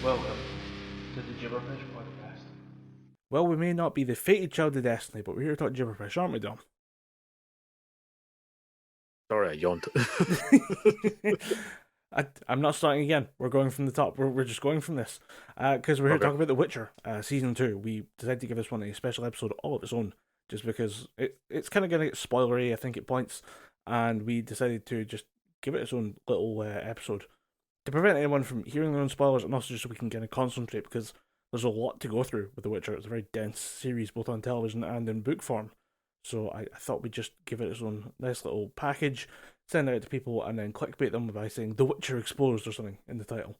Welcome to the Gibberpish podcast. Well, we may not be the fated child of destiny, but we're here to talk Gibberpish, aren't we, Dom? Sorry, I yawned. I'm not starting again. We're going from the top. We're just going from this. Because we're here to talk about The Witcher, Season 2. We decided to give this one a special episode all of its own, just because it's kind of going to get spoilery, I think, at points, and we decided to just give it its own little episode to prevent anyone from hearing their own spoilers, and also just so we can kind of concentrate, because there's a lot to go through with The Witcher. It's a very dense series, both on television and in book form. So I thought we'd just give it its own nice little package, send it out to people, and then clickbait them by saying The Witcher Exposed or something in the title.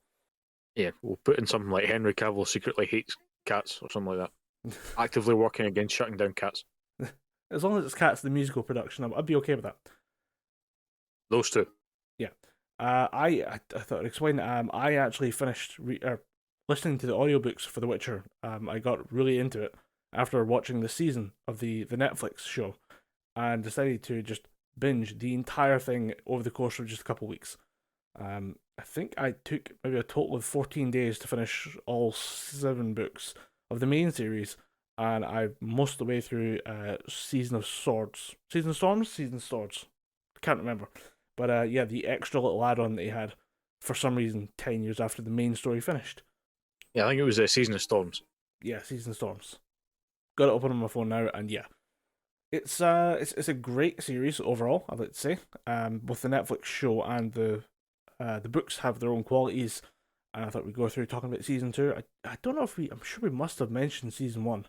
Yeah, we'll put in something like Henry Cavill secretly hates cats or something like that. Actively working against shutting down cats. As long as it's Cats, the musical production, I'd be okay with that. Those two. Yeah. I thought I'd explain. I actually finished listening to the audiobooks for The Witcher. I got really into it after watching the season of the Netflix show, and decided to just binge the entire thing over the course of just a couple of weeks. I think I took maybe a total of 14 days to finish all 7 books of the main series, and I'm most of the way through Season of Swords. Season of Storms? Season of Swords. Can't remember. But yeah, the extra little add-on that he had, for some reason, 10 years after the main story finished. Yeah, I think it was a Season of Storms. Yeah, Season of Storms. Got it open on my phone now, and yeah. It's a great series overall, I'd like to say. Both the Netflix show and the books have their own qualities, and I thought we'd go through talking about Season 2. I don't know if I'm sure we must have mentioned Season 1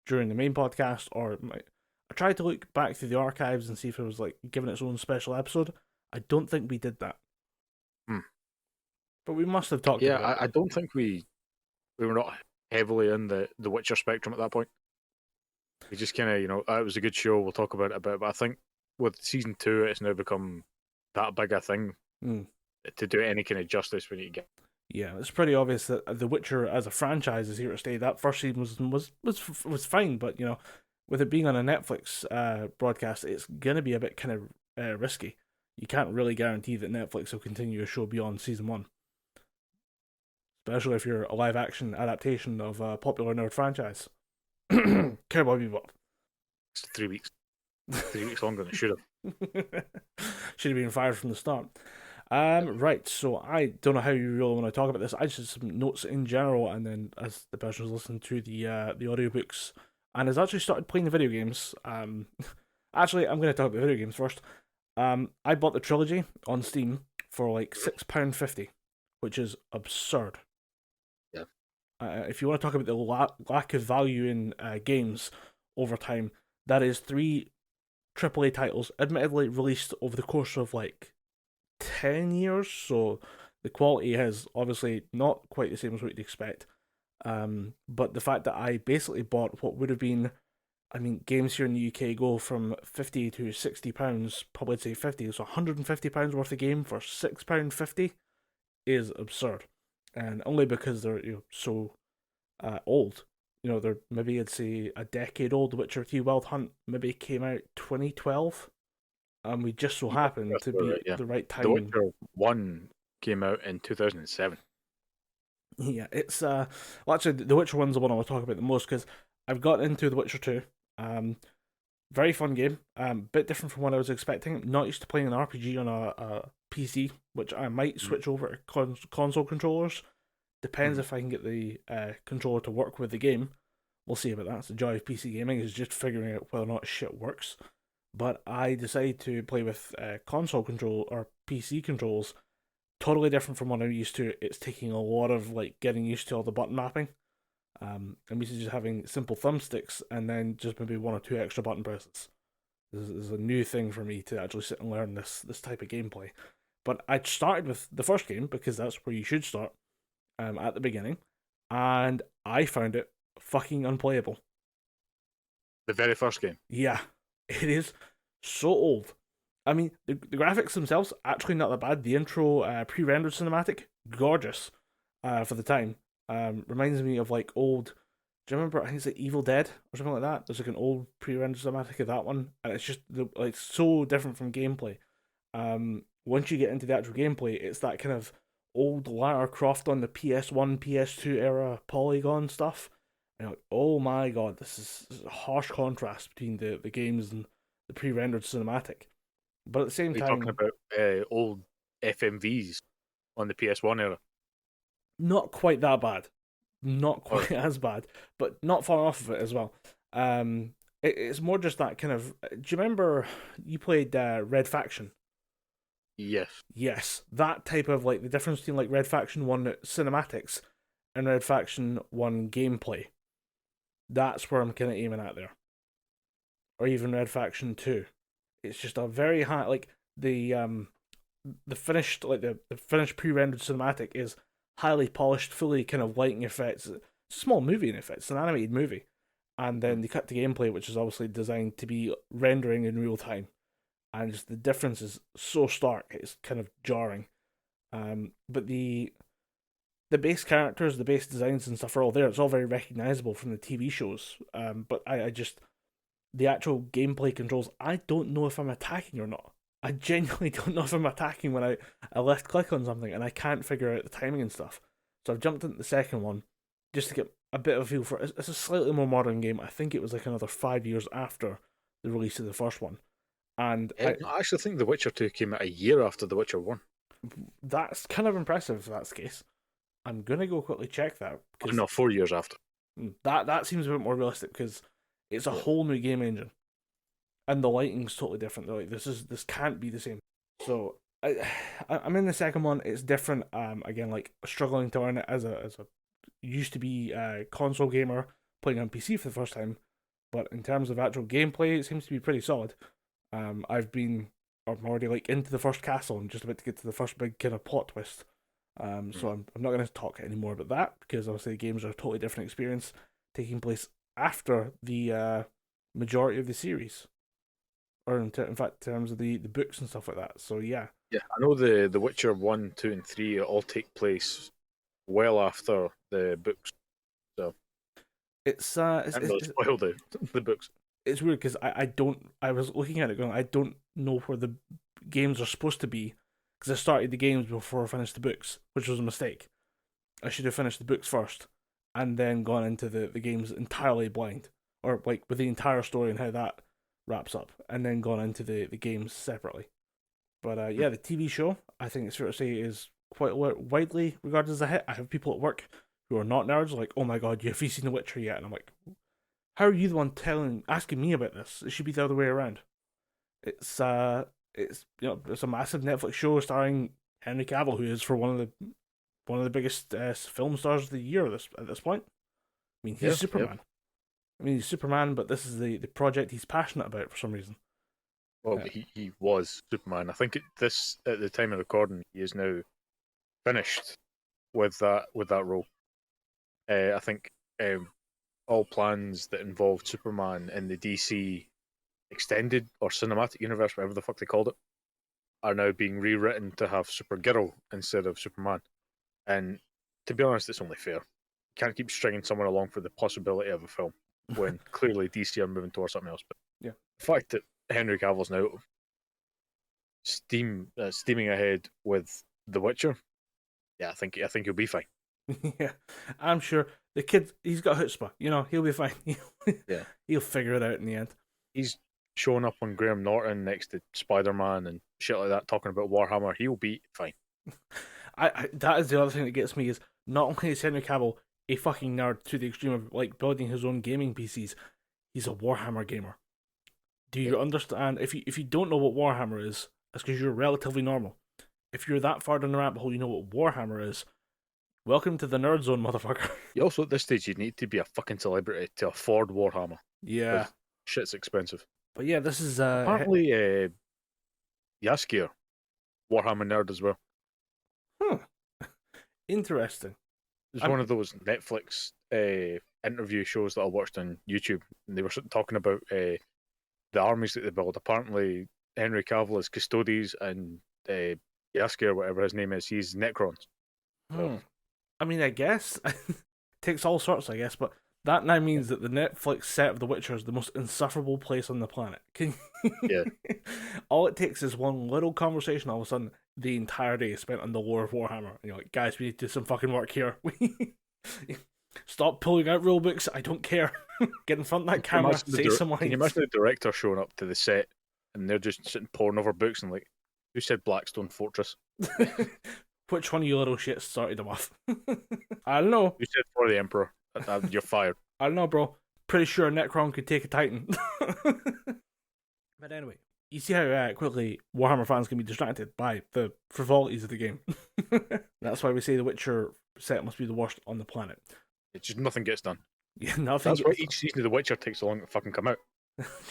during the main podcast, or I tried to look back through the archives and see if it was like given its own special episode. I don't think we did that. But we must have talked about it. Yeah, I don't think we were not heavily in the Witcher spectrum at that point. We just kind of, it was a good show, we'll talk about it a bit, but I think with Season 2, it's now become that big a thing to do any kind of justice we need to get. Yeah, it's pretty obvious that The Witcher as a franchise is here to stay. That first season was fine, but, with it being on a Netflix broadcast, it's going to be a bit kind of risky. You can't really guarantee that Netflix will continue a show beyond Season 1. Especially if you're a live-action adaptation of a popular nerd franchise. Cowboy Bebop. It's 3 weeks. 3 weeks longer than it should have. Should have been fired from the start. Right, so I don't know how you really want to talk about this. I just had some notes in general, and then as the person was listening to the audiobooks and has actually started playing the video games. Actually, I'm going to talk about video games first. I bought the trilogy on Steam for like £6.50, which is absurd. Yeah. If you want to talk about the lack of value in games over time, that is 3 AAA titles, admittedly released over the course of like 10 years, so the quality is obviously not quite the same as what you'd expect. But the fact that I basically bought what would have been, games here in the UK go from £50 to £60, probably I'd say 50, so £150 worth of game for £6.50 is absurd. And only because they're so old. They're maybe I'd say a decade old. The Witcher 3 Wild Hunt maybe came out 2012. And we just so happened to be right, yeah. the right time. The Witcher 1 came out in 2007. Yeah, it's well, actually the Witcher 1's the one I want to talk about the most, because I've got into The Witcher 2. Very fun game. Bit different from what I was expecting. Not used to playing an RPG on a PC, which I might switch over to console controllers. Depends if I can get the controller to work with the game. We'll see about that. It's the joy of PC gaming, is just figuring out whether or not shit works. But I decided to play with console control or PC controls. Totally different from what I'm used to. It's taking a lot of getting used to all the button mapping. I'm used to just having simple thumbsticks and then just maybe 1 or 2 extra button presses. This is a new thing for me to actually sit and learn this type of gameplay. But I started with the first game, because that's where you should start, at the beginning, and I found it fucking unplayable. The very first game? Yeah, it is so old. The graphics themselves, actually not that bad. The intro pre-rendered cinematic, gorgeous for the time. Reminds me of old, do you remember, I think it's like Evil Dead or something like that? There's an old pre-rendered cinematic of that one, and it's just so different from gameplay. Once you get into the actual gameplay, it's that kind of old Lara Croft on the PS1, PS2 era polygon stuff. And you're like, oh my god, this is a harsh contrast between the games and the pre-rendered cinematic. But at the same Are you talking time, about old FMVs on the PS1 era? not quite that bad. Not Or quite as bad, but not far off of it as well. It's more just that kind of. Do you remember you played Red Faction? yes, Yes, that type of like the difference between like Red Faction 1 cinematics and Red Faction 1 gameplay. That's where I'm kind of aiming at there. Or even Red Faction 2. It's just a very high like the finished like the finished pre-rendered cinematic is highly polished, fully kind of lighting effects. It's a small movie in effect, it's an animated movie. And then they cut to gameplay, which is obviously designed to be rendering in real time. And just the difference is so stark, it's kind of jarring. But the base characters, the base designs and stuff are all there. It's all very recognizable from the TV shows. But I just the actual gameplay controls, I don't know if I'm attacking or not. I genuinely don't know if I'm attacking when I left click on something and I can't figure out the timing and stuff. So I've jumped into the second one just to get a bit of a feel for it. It's a slightly more modern game. I think it was like another 5 years after the release of the first one. And I actually think The Witcher 2 came out a year after The Witcher 1. that's kind of impressive if that's the case. I'm going to go quickly check that. Oh, no, 4 years after. That seems a bit more realistic because it's a whole new game engine. And the lighting's totally different. They're like this can't be the same. So I'm in the second one. It's different. Again, like struggling to learn it as a used to be a console gamer playing on PC for the first time. But in terms of actual gameplay, it seems to be pretty solid. I'm already like into the first castle and just about to get to the first big kind of plot twist. So I'm not going to talk any more about that because obviously the games are a totally different experience taking place after the majority of the series. Or in fact, in terms of the books and stuff like that. So yeah, Yeah, I know the Witcher 1, 2, and 3 all take place well after the books. So it's I'm really spoiled the books. it's weird because I was looking at it going, I don't know where the games are supposed to be because I started the games before I finished the books, which was a mistake. I should have finished the books first and then gone into the games entirely blind, or like with the entire story and how that wraps up, and then gone into the games separately. But yeah, the TV show, I think it's fair to say, is quite widely regarded as a hit. I have people at work who are not nerds like, "Oh my god, have you seen The Witcher yet?" And I'm like, "How are you the one asking me about this? It should be the other way around." It's it's a massive Netflix show starring Henry Cavill, who is for one of the biggest film stars of the year at this point. I mean, he's Superman. Yep. I mean, he's Superman, but this is the project he's passionate about for some reason. Well, he was Superman. I think at the time of recording, he is now finished with that role. I think all plans that involved Superman in the DC extended or cinematic universe, whatever the fuck they called it, are now being rewritten to have Supergirl instead of Superman. And to be honest, it's only fair. You can't keep stringing someone along for the possibility of a film when clearly DC are moving towards something else. But yeah, the fact that Henry Cavill's now steaming ahead with The Witcher, yeah, I think he'll be fine. Yeah, I'm sure the kid, he's got chutzpah. He'll be fine. Yeah, he'll figure it out in the end. He's showing up on Graham Norton next to Spider-Man and shit like that, talking about Warhammer. He'll be fine. I that is the other thing that gets me is not only is Henry Cavill a fucking nerd to the extreme of like building his own gaming PCs, he's a Warhammer gamer. Do you understand? If you don't know what Warhammer is, that's because you're relatively normal. If you're that far down the rabbit hole, you know what Warhammer is. Welcome to the nerd zone, motherfucker. You also, at this stage, you need to be a fucking celebrity to afford Warhammer. Yeah. Shit's expensive. But yeah, this is... apparently, Jaskier, Warhammer nerd as well. Huh. Interesting. It was one of those Netflix interview shows that I watched on YouTube, and they were talking about the armies that they build. Apparently, Henry Cavill is Custodes, and Jaskier, whatever his name is, he's Necrons. So. I mean, I guess takes all sorts, I guess, but That now means that the Netflix set of The Witcher is the most insufferable place on the planet. Yeah. All it takes is one little conversation, all of a sudden, the entire day is spent on the lore of Warhammer. And you're like, guys, we need to do some fucking work here. Stop pulling out rule books. I don't care. Get in front of that camera, say some lines. Can you imagine the director showing up to the set and they're just sitting poring over books and like, who said Blackstone Fortress? Which one of you little shits started them off? I don't know. Who said For the Emperor? You're fired. I don't know, bro. Pretty sure Necron could take a Titan. But anyway, you see how quickly Warhammer fans can be distracted by the frivolities of the game. That's why we say the Witcher set must be the worst on the planet. It's just nothing gets done. Yeah, nothing. That's why each season of The Witcher takes so long to fucking come out.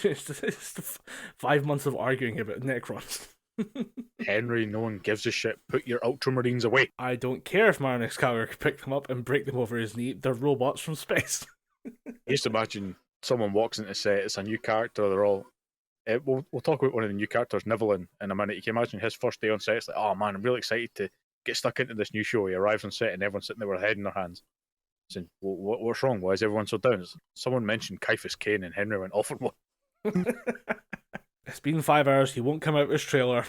it's the 5 months of arguing about Necrons. Henry, no one gives a shit. Put your Ultramarines away. I don't care if Marnix Calgar could pick them up and break them over his knee. They're robots from space. Just imagine someone walks into set, it's a new character, they're all... we'll talk about one of the new characters, Nivelin, in a minute. You can imagine his first day on set, it's like, oh man, I'm really excited to get stuck into this new show. He arrives on set and everyone's sitting there with their head in their hands. Saying, what's wrong? Why is everyone so down? Someone mentioned Caiaphas Cain and Henry went off on one. It's been 5 hours, he won't come out with his trailer.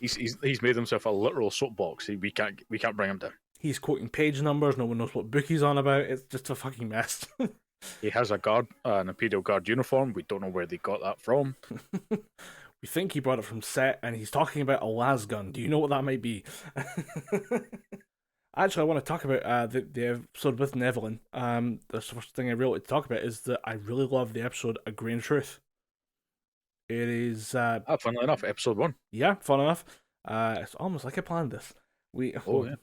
he's made himself a literal soapbox. We can't bring him down. He's quoting page numbers, no one knows what book he's on about. It's just a fucking mess. He has an Imperial Guard uniform. We don't know where they got that from. We think he brought it from set, and he's talking about a lasgun. Do you know what that might be? Actually, I want to talk about the episode with Nevelin. The first thing I really want to talk about is that I really love the episode A Grain of Truth. It is... funnily enough, episode 1. Yeah, fun enough. It's almost like I planned this. Yeah.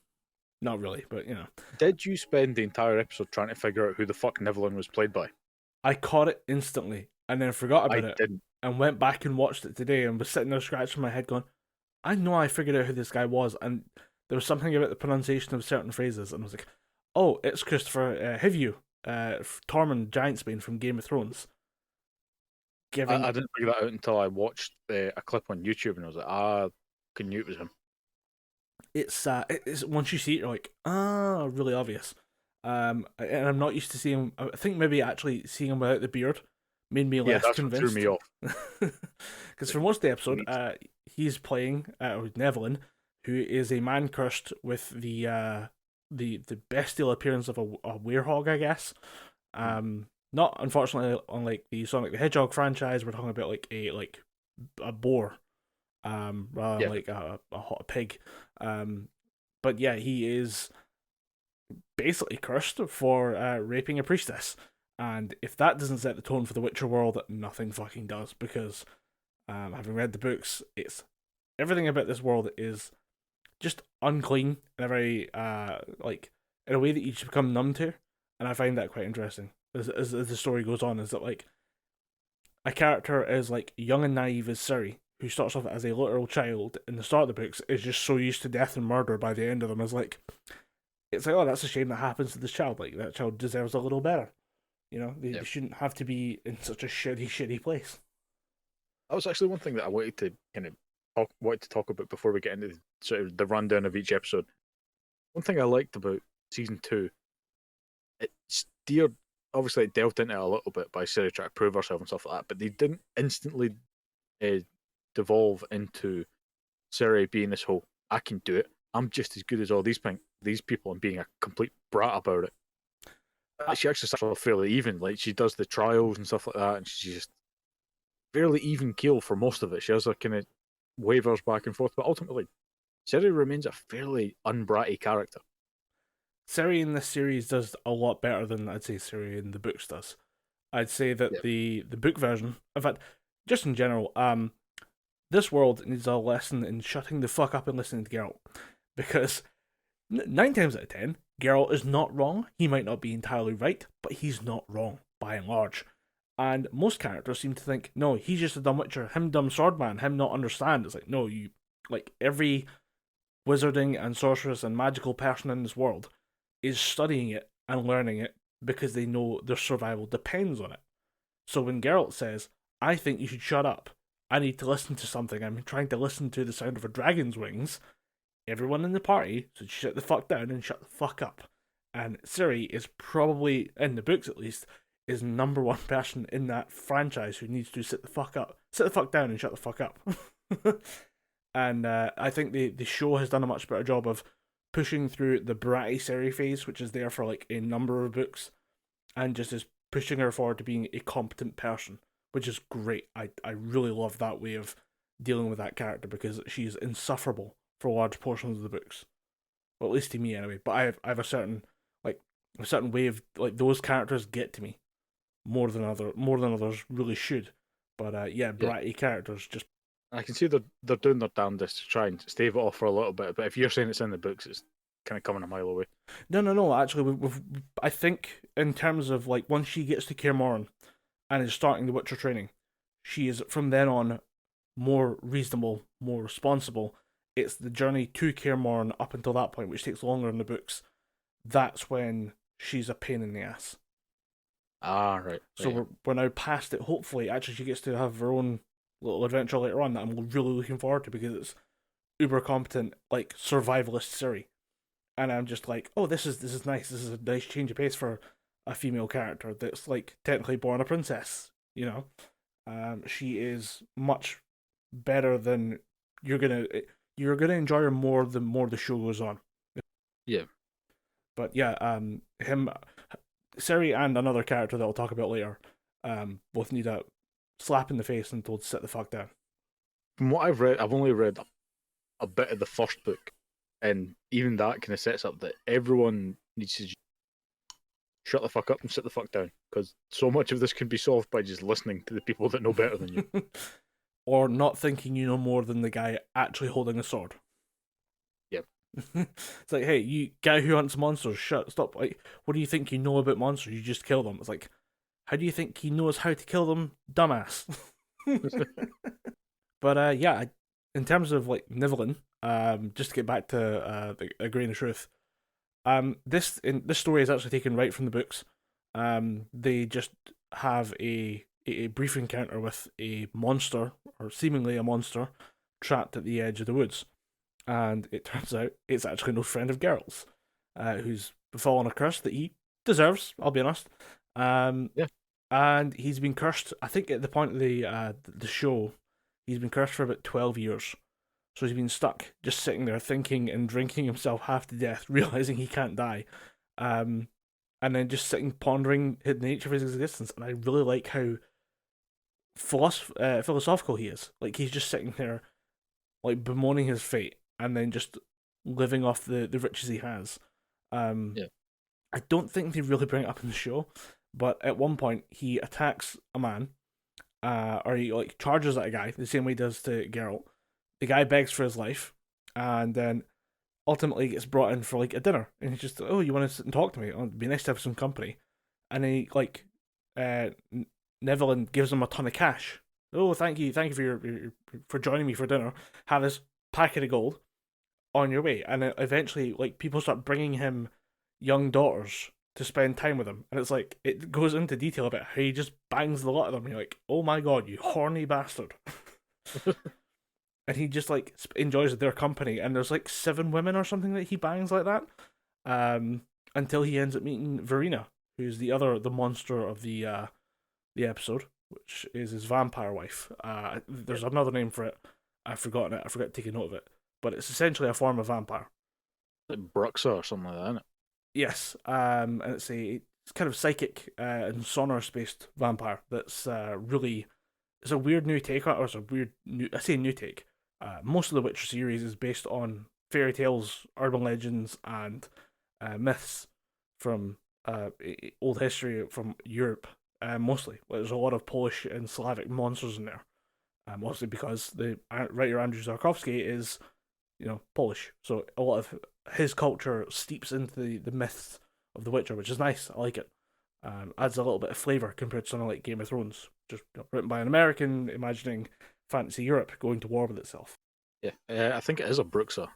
Not really, but you know. Did you spend the entire episode trying to figure out who the fuck Nevelin was played by? I caught it instantly, and then forgot about it. Didn't. And went back and watched it today, and was sitting there scratching my head going, I know I figured out who this guy was, and there was something about the pronunciation of certain phrases, and I was like, oh, it's Christopher Hivju, Tormund Giantsbane from Game of Thrones. I didn't figure that out until I watched a clip on YouTube, and I was like, I knew it was him. It's once you see it, you're like, really obvious. And I'm not used to seeing him. I think maybe actually seeing him without the beard made me less convinced. What threw me off. Because for most of the episode, he's playing Nevelin, who is a man cursed with the bestial appearance of a werehog, I guess. Not unfortunately unlike the Sonic the Hedgehog franchise, we're talking about like a boar, rather than like a hot pig. But yeah, he is basically cursed for raping a priestess. And if that doesn't set the tone for the Witcher world, nothing fucking does. Because having read the books, it's everything about this world is just unclean in a very in a way that you just become numb to, and I find that quite interesting. As the story goes on, is that like a character as like young and naive as Ciri, who starts off as a literal child in the start of the books, is just so used to death and murder by the end of them. It's like oh, that's a shame that happens to this child. Like that child deserves a little better. You know, they shouldn't have to be in such a shitty place. That was actually one thing that I wanted to talk about before we get into sort of the rundown of each episode. One thing I liked about season 2, it steered. Obviously, it delved into it a little bit by Ciri trying to prove herself and stuff like that, but they didn't instantly devolve into Ciri being this whole, I can do it, I'm just as good as all these people, and being a complete brat about it. She actually starts off fairly even. Like, she does the trials and stuff like that, and she's just fairly even keel for most of it. She has a kind of wavers back and forth, but ultimately, Ciri remains a fairly unbratty character. Ciri in this series does a lot better than I'd say Ciri in the books does. I'd say that the book version, in fact, just in general, this world needs a lesson in shutting the fuck up and listening to Geralt. Because 9 times out of 10, Geralt is not wrong. He might not be entirely right, but he's not wrong, by and large. And most characters seem to think, no, he's just a dumb witcher, him dumb swordman, him not understand. It's like, no, you, like, every wizarding and sorceress and magical person in this world is studying it and learning it because they know their survival depends on it. So when Geralt says, I think you should shut up, I need to listen to something, I'm trying to listen to the sound of a dragon's wings, everyone in the party should shut the fuck down and shut the fuck up. And Ciri is probably, in the books at least, is number one person in that franchise who needs to sit the fuck up, sit the fuck down, and shut the fuck up. And I think the show has done a much better job of pushing through the bratty Ciri phase, which is there for like a number of books, and just is pushing her forward to being a competent person, which is great. I really love that way of dealing with that character because she's insufferable for large portions of the books. Well, at least to me anyway. But I have a certain way of like those characters get to me more than others really should. But yeah, bratty characters just. I can see they're doing their damnedest to try and stave it off for a little bit, but if you're saying it's in the books, it's kind of coming a mile away. No. Actually, I think in terms of like once she gets to Kaer Morhen and is starting the Witcher training, she is from then on more reasonable, more responsible. It's the journey to Kaer Morhen up until that point, which takes longer in the books. That's when she's a pain in the ass. Ah, right. So we're now past it. Hopefully, actually, she gets to have her own little adventure later on that I'm really looking forward to because it's uber competent, like survivalist Ciri, and I'm just like, oh, this is nice. This is a nice change of pace for a female character that's like technically born a princess. You know, she is much better than you're gonna enjoy her more the more the show goes on. Yeah, but yeah, Ciri and another character that I'll talk about later, both need a slap in the face and told to sit the fuck down. From what I've read, I've only read a bit of the first book, and even that kind of sets up that everyone needs to shut the fuck up and sit the fuck down, because so much of this can be solved by just listening to the people that know better than you. Or not thinking you know more than the guy actually holding a sword. Yep. It's like, hey, you guy who hunts monsters, stop. Like, what do you think you know about monsters? You just kill them. It's like, how do you think he knows how to kill them, dumbass? But yeah, in terms of like Nivellen, just to get back to a grain of truth, this story is actually taken right from the books. They just have a brief encounter with a monster, or seemingly a monster, trapped at the edge of the woods, and it turns out it's actually an old friend of Geralt's, who's befallen a curse that he deserves. I'll be honest. Yeah. And he's been cursed. I think at the point of the show, he's been cursed for about 12 years. So he's been stuck, just sitting there thinking and drinking himself half to death, realizing he can't die, and then just sitting pondering the nature of his existence. And I really like how philosophical he is. Like he's just sitting there, like bemoaning his fate, and then just living off the riches he has. Yeah. I don't think they really bring it up in the show, but at one point he attacks a man, or he like charges at a guy the same way he does to Geralt. The guy begs for his life, and then ultimately gets brought in for like a dinner. And he's just, oh, you want to sit and talk to me? Oh, it'd be nice to have some company. And he like, Nivellen gives him a ton of cash. Oh, thank you for joining me for dinner. Have this packet of gold on your way. And eventually, like people start bringing him young daughters to spend time with him, and it's like it goes into detail about how he just bangs the lot of them. And you're like, oh my god, you horny bastard. And he just like enjoys their company, and there's like 7 women or something that he bangs like that, until he ends up meeting Verena, who's the monster of the episode, which is his vampire wife. There's another name for it. I've forgotten it. I forgot to take a note of it, but it's essentially a form of vampire. Like Bruxa or something like that, isn't it? Yes, and it's kind of psychic and sonorous based vampire that's really, it's a weird new take on it, or it's a weird new, I say new take. Most of the Witcher series is based on fairy tales, urban legends, and myths from old history from Europe, mostly. There's a lot of Polish and Slavic monsters in there, mostly because the writer Andrzej Tarkowski is, Polish, so a lot of his culture steeps into the myths of The Witcher, which is nice. I like it. Adds a little bit of flavour compared to something like Game of Thrones, just written by an American, imagining fantasy Europe going to war with itself. Yeah, I think it is a Bruxa.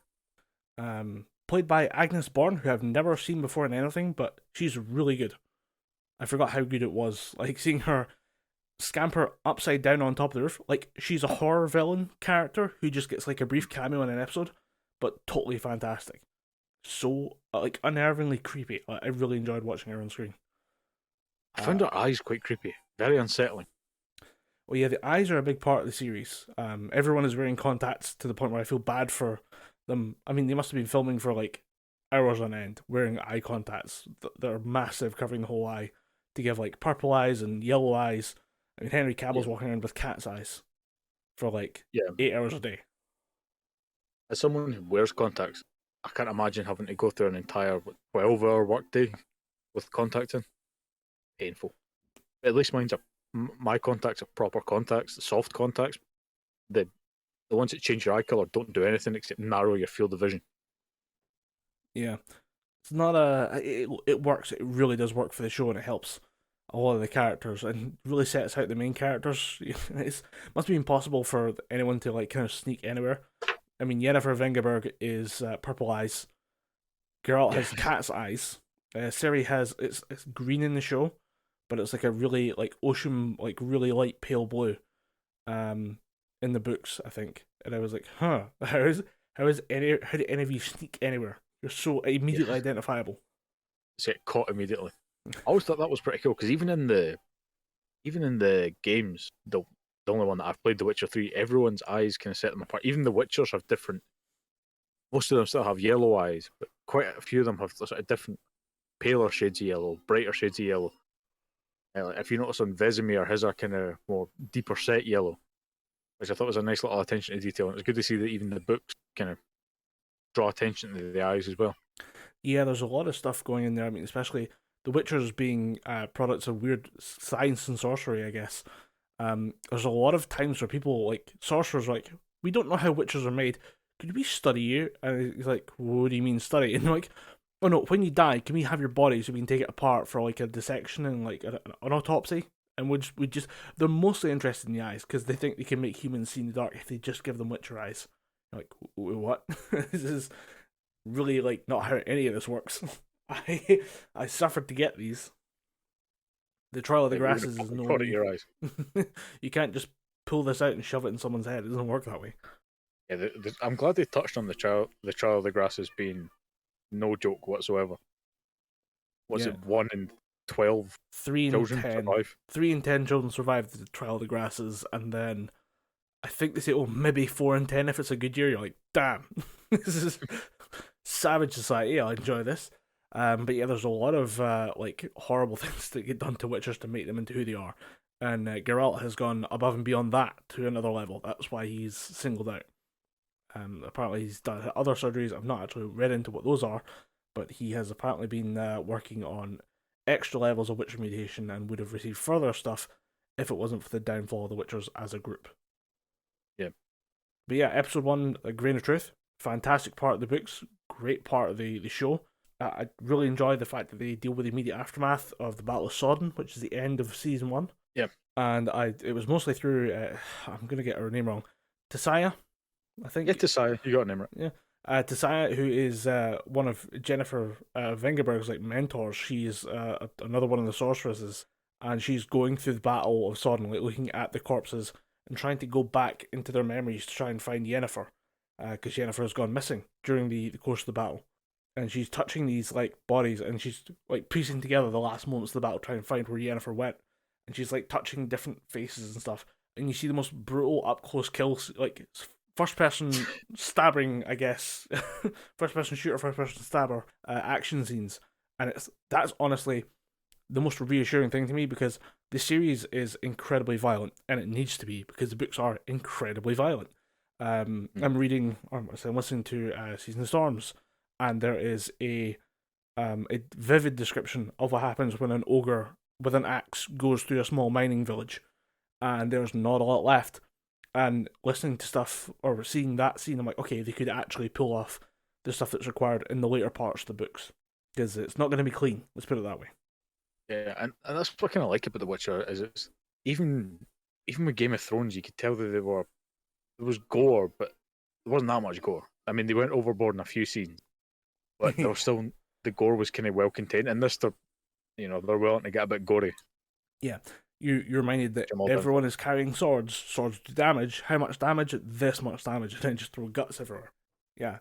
Played by Agnes Born, who I've never seen before in anything, but she's really good. I forgot how good it was. Like seeing her scamper upside down on top of the roof. Like she's a horror villain character who just gets like a brief cameo in an episode, but totally fantastic. so like unnervingly creepy. Like, I really enjoyed watching her on screen. I found her eyes quite creepy, very unsettling. Well, yeah, the eyes are a big part of the series. Everyone is wearing contacts to the point where I feel bad for them. I mean, they must have been filming for like hours on end, wearing eye contacts that are massive, covering the whole eye, to give like purple eyes and yellow eyes. I mean, Henry Cavill's Yeah. walking around with cat's eyes for like Yeah. 8 hours a day. As someone who wears contacts, I can't imagine having to go through an entire 12-hour workday with contacts in. Painful. But at least my contacts are proper contacts, the soft contacts. The ones that change your eye colour don't do anything except narrow your field of vision. Yeah, it's not a. It works. It really does work for the show, and it helps a lot of the characters, and really sets out the main characters. It must be impossible for anyone to like kind of sneak anywhere. I mean, Yennefer Vengerberg is purple eyes. Geralt has cat's eyes. Ciri has it's green in the show, but it's like a really like ocean, like really light pale blue. In the books, I think, and I was like, huh, how did any of you sneak anywhere? You're so immediately identifiable. So get caught immediately. I always thought that was pretty cool because even in the games, the only one that I've played, The Witcher 3, everyone's eyes kind of set them apart. Even the Witchers have different. Most of them still have yellow eyes, but quite a few of them have sort of different, paler shades of yellow, brighter shades of yellow. If you notice on Vesemir, his are kind of more deeper set yellow, which I thought was a nice little attention to detail. And it's good to see that even the books kind of draw attention to the eyes as well. Yeah, there's a lot of stuff going in there. I mean, especially the Witchers being products of weird science and sorcery, I guess. There's a lot of times where people, like, sorcerers are like, we don't know how witches are made. Could we study you? And he's like, what do you mean study? And they're like, oh no, when you die, can we have your body so we can take it apart for like a dissection and like an autopsy? And we just they're mostly interested in the eyes because they think they can make humans see in the dark if they just give them Witcher eyes. You're like, what? This is really like not how any of this works. I suffered to get these. The trial of the grasses is no. Your eyes. You can't just pull this out and shove it in someone's head. It doesn't work that way. Yeah, I'm glad they touched on the trial of the grasses being no joke whatsoever. Was it 1 in 12 3 in children 10 survive? 3 in 10 children survived the trial of the grasses, and then I think they say, oh, maybe 4 in 10 if it's a good year. You're like, damn, this is savage society. I'll enjoy this. But yeah, there's a lot of like horrible things that get done to witchers to make them into who they are, and Geralt has gone above and beyond that to another level. That's why he's singled out. Apparently he's done other surgeries. I've not actually read into what those are, but he has apparently been working on extra levels of Witcher mutation and would have received further stuff if it wasn't for the downfall of the Witchers as a group. Yeah. But yeah, episode 1, A Grain of Truth, fantastic part of the books, great part of the show. I really enjoy the fact that they deal with the immediate aftermath of the Battle of Sodden, which is the end of season 1. Yeah. And it was mostly through, I'm going to get her name wrong, Tisaya, I think. Yeah, Tisaya, you got a name right. Yeah. Tisaya, who is one of Jennifer Vengerberg's like mentors, she's another one of the sorceresses, and she's going through the Battle of Sodden, like looking at the corpses and trying to go back into their memories to try and find Yennefer, because Yennefer has gone missing during the course of the battle, and she's touching these like bodies, and she's like piecing together the last moments of the battle, trying to find where Yennefer went, and she's like touching different faces and stuff, and you see the most brutal up close kills, like first person stabbing, I guess, first person shooter, first person stabber action scenes, and that's honestly the most reassuring thing to me, because the series is incredibly violent, and it needs to be because the books are incredibly violent. I'm listening to Season of Storms, and there is a vivid description of what happens when an ogre with an axe goes through a small mining village, and there's not a lot left. And listening to stuff or seeing that scene, I'm like, okay, they could actually pull off the stuff that's required in the later parts of the books, because it's not going to be clean. Let's put it that way. Yeah, and that's what I kind of like about The Witcher is it's even with Game of Thrones, you could tell that there was gore, but there wasn't that much gore. I mean, they went overboard in a few scenes, but there was still the gore was kind of well contained. And this, they're willing to get a bit gory. Yeah. You're reminded that everyone is carrying swords. Swords do damage. How much damage? This much damage. And then just throw guts everywhere. Yeah.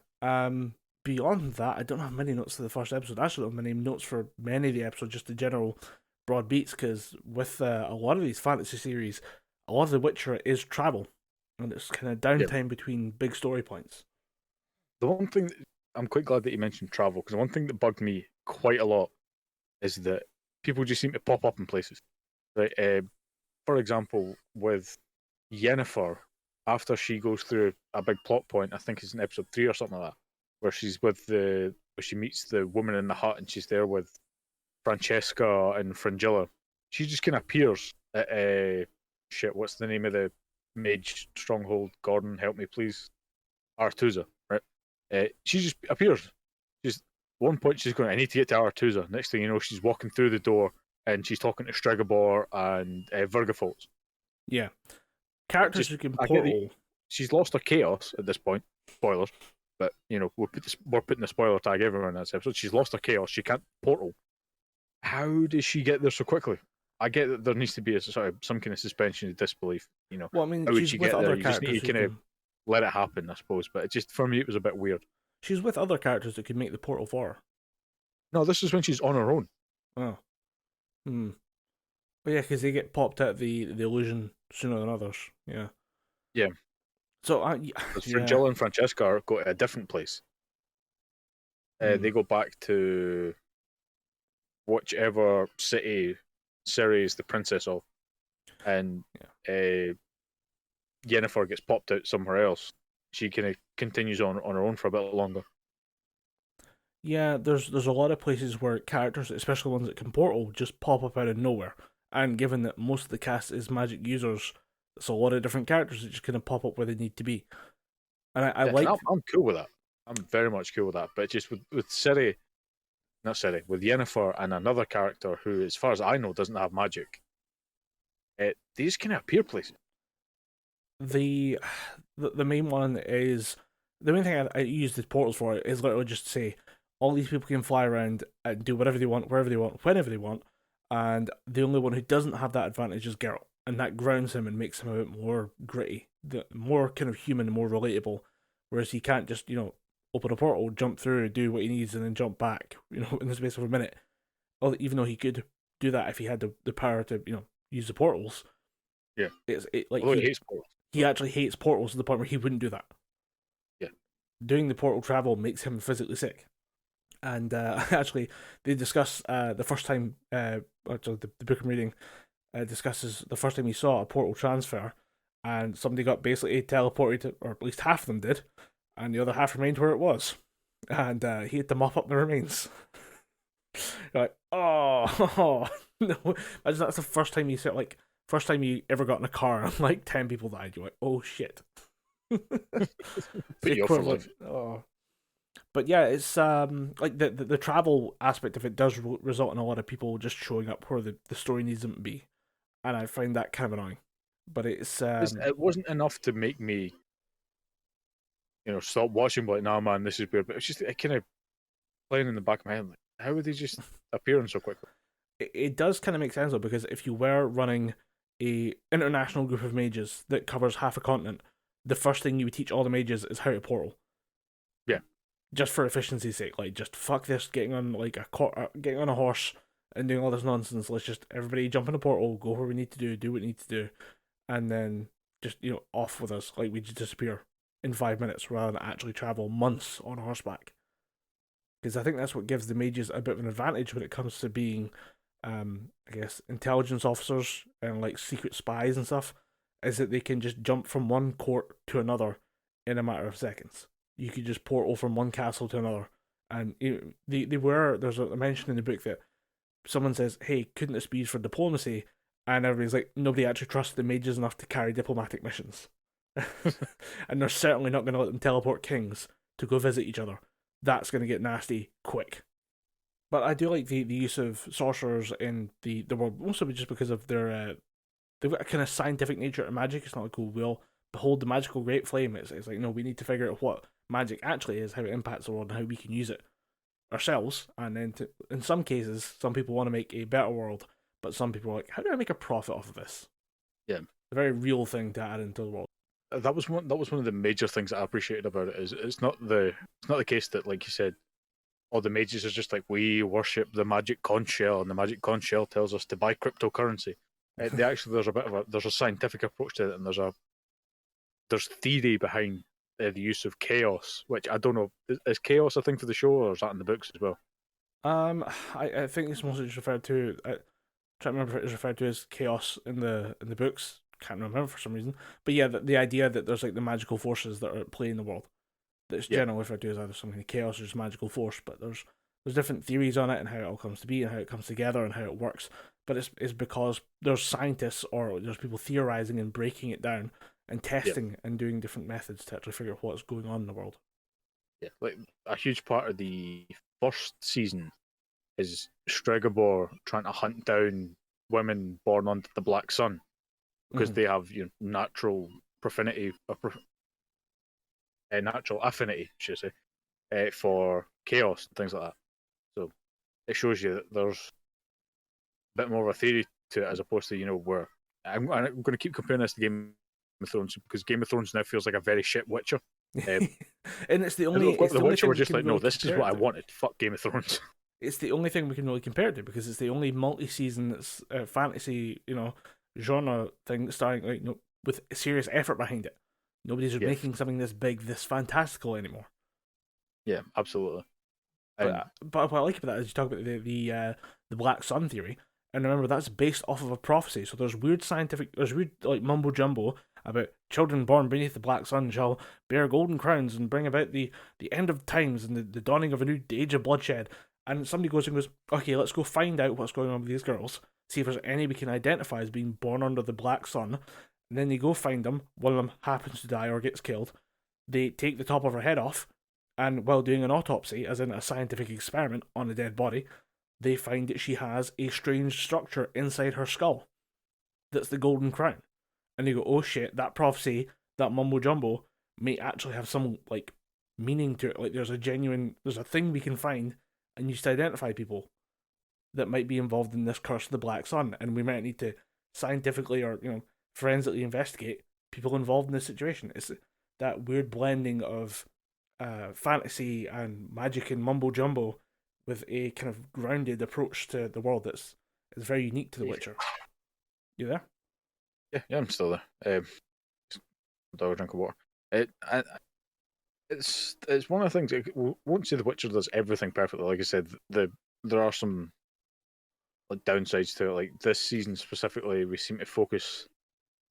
beyond that, I don't have many notes for the first episode. I actually don't have many notes for many of the episodes, just the general broad beats, because with a lot of these fantasy series, a lot of The Witcher is travel, and it's kind of downtime between big story points. The one thing I'm quite glad that you mentioned travel, because the one thing that bugged me quite a lot is that people just seem to pop up in places. Right? For example, with Yennefer, after she goes through a big plot point, I think it's in episode 3 or something like that, where where she meets the woman in the hut and she's there with Francesca and Fringilla. She just kind of appears at what's the name of the mage stronghold? Gordon, help me please. Aretuza, right? She just appears. Just one point she's going, I need to get to Aretuza. Next thing you know, she's walking through the door and she's talking to Stregobor and Virgafolds. Yeah. Characters who can portal. She's lost her chaos at this point. Spoilers. But, we're putting the spoiler tag everywhere in this episode. She's lost her chaos. She can't portal. How does she get there so quickly? I get that there needs to be some kind of suspension of disbelief. Well, I mean, how would she's she with get other there? You just characters. need to kind of let it happen, I suppose. But for me, it was a bit weird. She's with other characters that could make the portal for her. No, this is when she's on her own. Oh. But yeah, because they get popped out the illusion sooner than others. Yeah. Yeah. So Fringilla and Francesca go to a different place. They go back to whichever city Ciri is the princess of, and Yennefer gets popped out somewhere else. She kind of continues on her own for a bit longer. Yeah, there's a lot of places where characters, especially ones that can portal, just pop up out of nowhere. And given that most of the cast is magic users, it's a lot of different characters that just kind of pop up where they need to be. And I'm cool with that. I'm very much cool with that. But just with Ciri, not Ciri, with Yennefer and another character who, as far as I know, doesn't have magic, they just kind of appear places. The main one is, the main thing I use the portals for is literally just to say, all these people can fly around and do whatever they want, wherever they want, whenever they want, and the only one who doesn't have that advantage is Geralt, and that grounds him and makes him a bit more gritty, more kind of human, more relatable, whereas he can't just, open a portal, jump through, do what he needs, and then jump back, in the space of a minute. Even though he could do that if he had the power to, use the portals. Yeah. He hates portals. He actually hates portals to the point where he wouldn't do that. Yeah. Doing the portal travel makes him physically sick. And actually, they discuss the first time, the book I'm reading discusses the first time he saw a portal transfer, and somebody got basically teleported, or at least half of them did, and the other half remained where it was. And he had to mop up the remains. You're like, oh, no. Imagine that's the first time you said, first time you ever got in a car and 10 people died. You're like, oh shit. But yeah, it's the travel aspect of it does result in a lot of people just showing up where the story needs them to be, and I find that kind of annoying. But it wasn't enough to make me, stop watching. But nah, man, this is weird. But it's just kind of playing in the back of my head. How would they just appearing so quickly? It does kind of make sense though, because if you were running a international group of mages that covers half a continent, the first thing you would teach all the mages is how to portal. Yeah. Just for efficiency's sake, just fuck this getting on getting on a horse and doing all this nonsense. Let's just everybody jump in a portal, go where we need to do what we need to do, and then just off with us. We just disappear in 5 minutes rather than actually travel months on horseback. Because I think that's what gives the mages a bit of an advantage when it comes to being, I guess, intelligence officers and secret spies and stuff, is that they can just jump from one court to another in a matter of seconds. You could just portal from one castle to another, and there's a mention in the book that someone says, "Hey, couldn't this be used for diplomacy?" And everybody's like, "Nobody actually trusts the mages enough to carry diplomatic missions," and they're certainly not going to let them teleport kings to go visit each other. That's going to get nasty quick. But I do like the use of sorcerers in the world, mostly just because of their they've got a kind of scientific nature to magic. It's not like we'll behold the magical great flame. It's like, no, we need to figure out what magic actually is, how it impacts the world, and how we can use it ourselves. And then in some cases, some people want to make a better world, but some people are like, how do I make a profit off of this? Yeah. A very real thing to add into the world. that was one of the major things that I appreciated about it. Is it's not the case that, like you said, all the mages are just like, we worship the magic conch shell, and the magic conch shell tells us to buy cryptocurrency. There's a bit of a scientific approach to it, and there's theory behind the use of chaos, which I don't know, is chaos a thing for the show, or is that in the books as well? I think it's mostly just referred to. I trying to remember if it is referred to as chaos in the books. Can't remember for some reason. But yeah, the idea that there's like the magical forces that are at play in the world. That's generally referred to as either some kind of chaos or just magical force. But there's different theories on it and how it all comes to be and how it comes together and how it works. But it's because there's scientists or there's people theorizing and breaking it down and testing and doing different methods to actually figure out what's going on in the world. Yeah, like a huge part of the first season is Stregobor trying to hunt down women born under the Black Sun because they have natural affinity, should I say, for chaos and things like that. So it shows you that there's a bit more of a theory to it as opposed to where I'm going to keep comparing this to Game of Thrones because Game of Thrones now feels like a very shit Witcher. And it's the only. The Witcher were just like, no, this is what I wanted. Fuck Game of Thrones. It's the only thing we can really compare it to because it's the only multi-season that's fantasy, genre thing that's starting with serious effort behind it. Nobody's making something this big, this fantastical anymore. Yeah, absolutely. But what I like about that is you talk about the Black Sun theory, and remember that's based off of a prophecy. So there's weird like mumbo jumbo about children born beneath the Black Sun shall bear golden crowns and bring about the end of times and the dawning of a new age of bloodshed. And somebody goes, okay, let's go find out what's going on with these girls, see if there's any we can identify as being born under the Black Sun. And then they go find them. One of them happens to die or gets killed. They take the top of her head off, and while doing an autopsy, as in a scientific experiment on a dead body, they find that she has a strange structure inside her skull. That's the golden crown. And they go, oh shit, that prophecy, that mumbo jumbo, may actually have some meaning to it. Like there's a thing we can find and used to identify people that might be involved in this curse of the Black Sun, and we might need to scientifically or forensically investigate people involved in this situation. It's that weird blending of fantasy and magic and mumbo jumbo with a kind of grounded approach to the world that's very unique to The Witcher. You there? Yeah, I'm still there. Dog a drink of water. It's one of the things. I won't say The Witcher does everything perfectly. Like I said, there are some downsides to it. Like this season specifically, we seem to focus.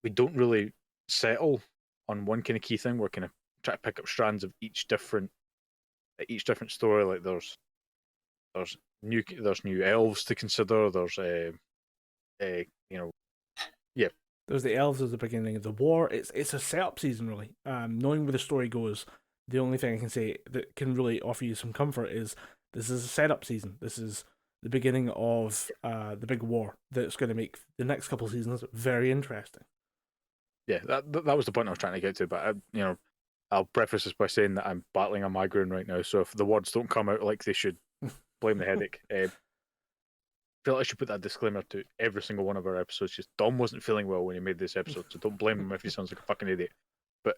We don't really settle on one kind of key thing. We're kind of trying to pick up strands of each different story. Like there's new elves to consider. There's There's the elves at the beginning of the war. It's a setup season really. Knowing where the story goes. The only thing I can say that can really offer you some comfort is this is a setup season. This is the beginning of the big war that's going to make the next couple of seasons very interesting. Yeah, that was the point I was trying to get to. But I'll preface this by saying that I'm battling a migraine right now. So if the words don't come out like they should, blame the headache. I feel like I should put that disclaimer to every single one of our episodes. Just Dom wasn't feeling well when he made this episode, so don't blame him if he sounds like a fucking idiot. But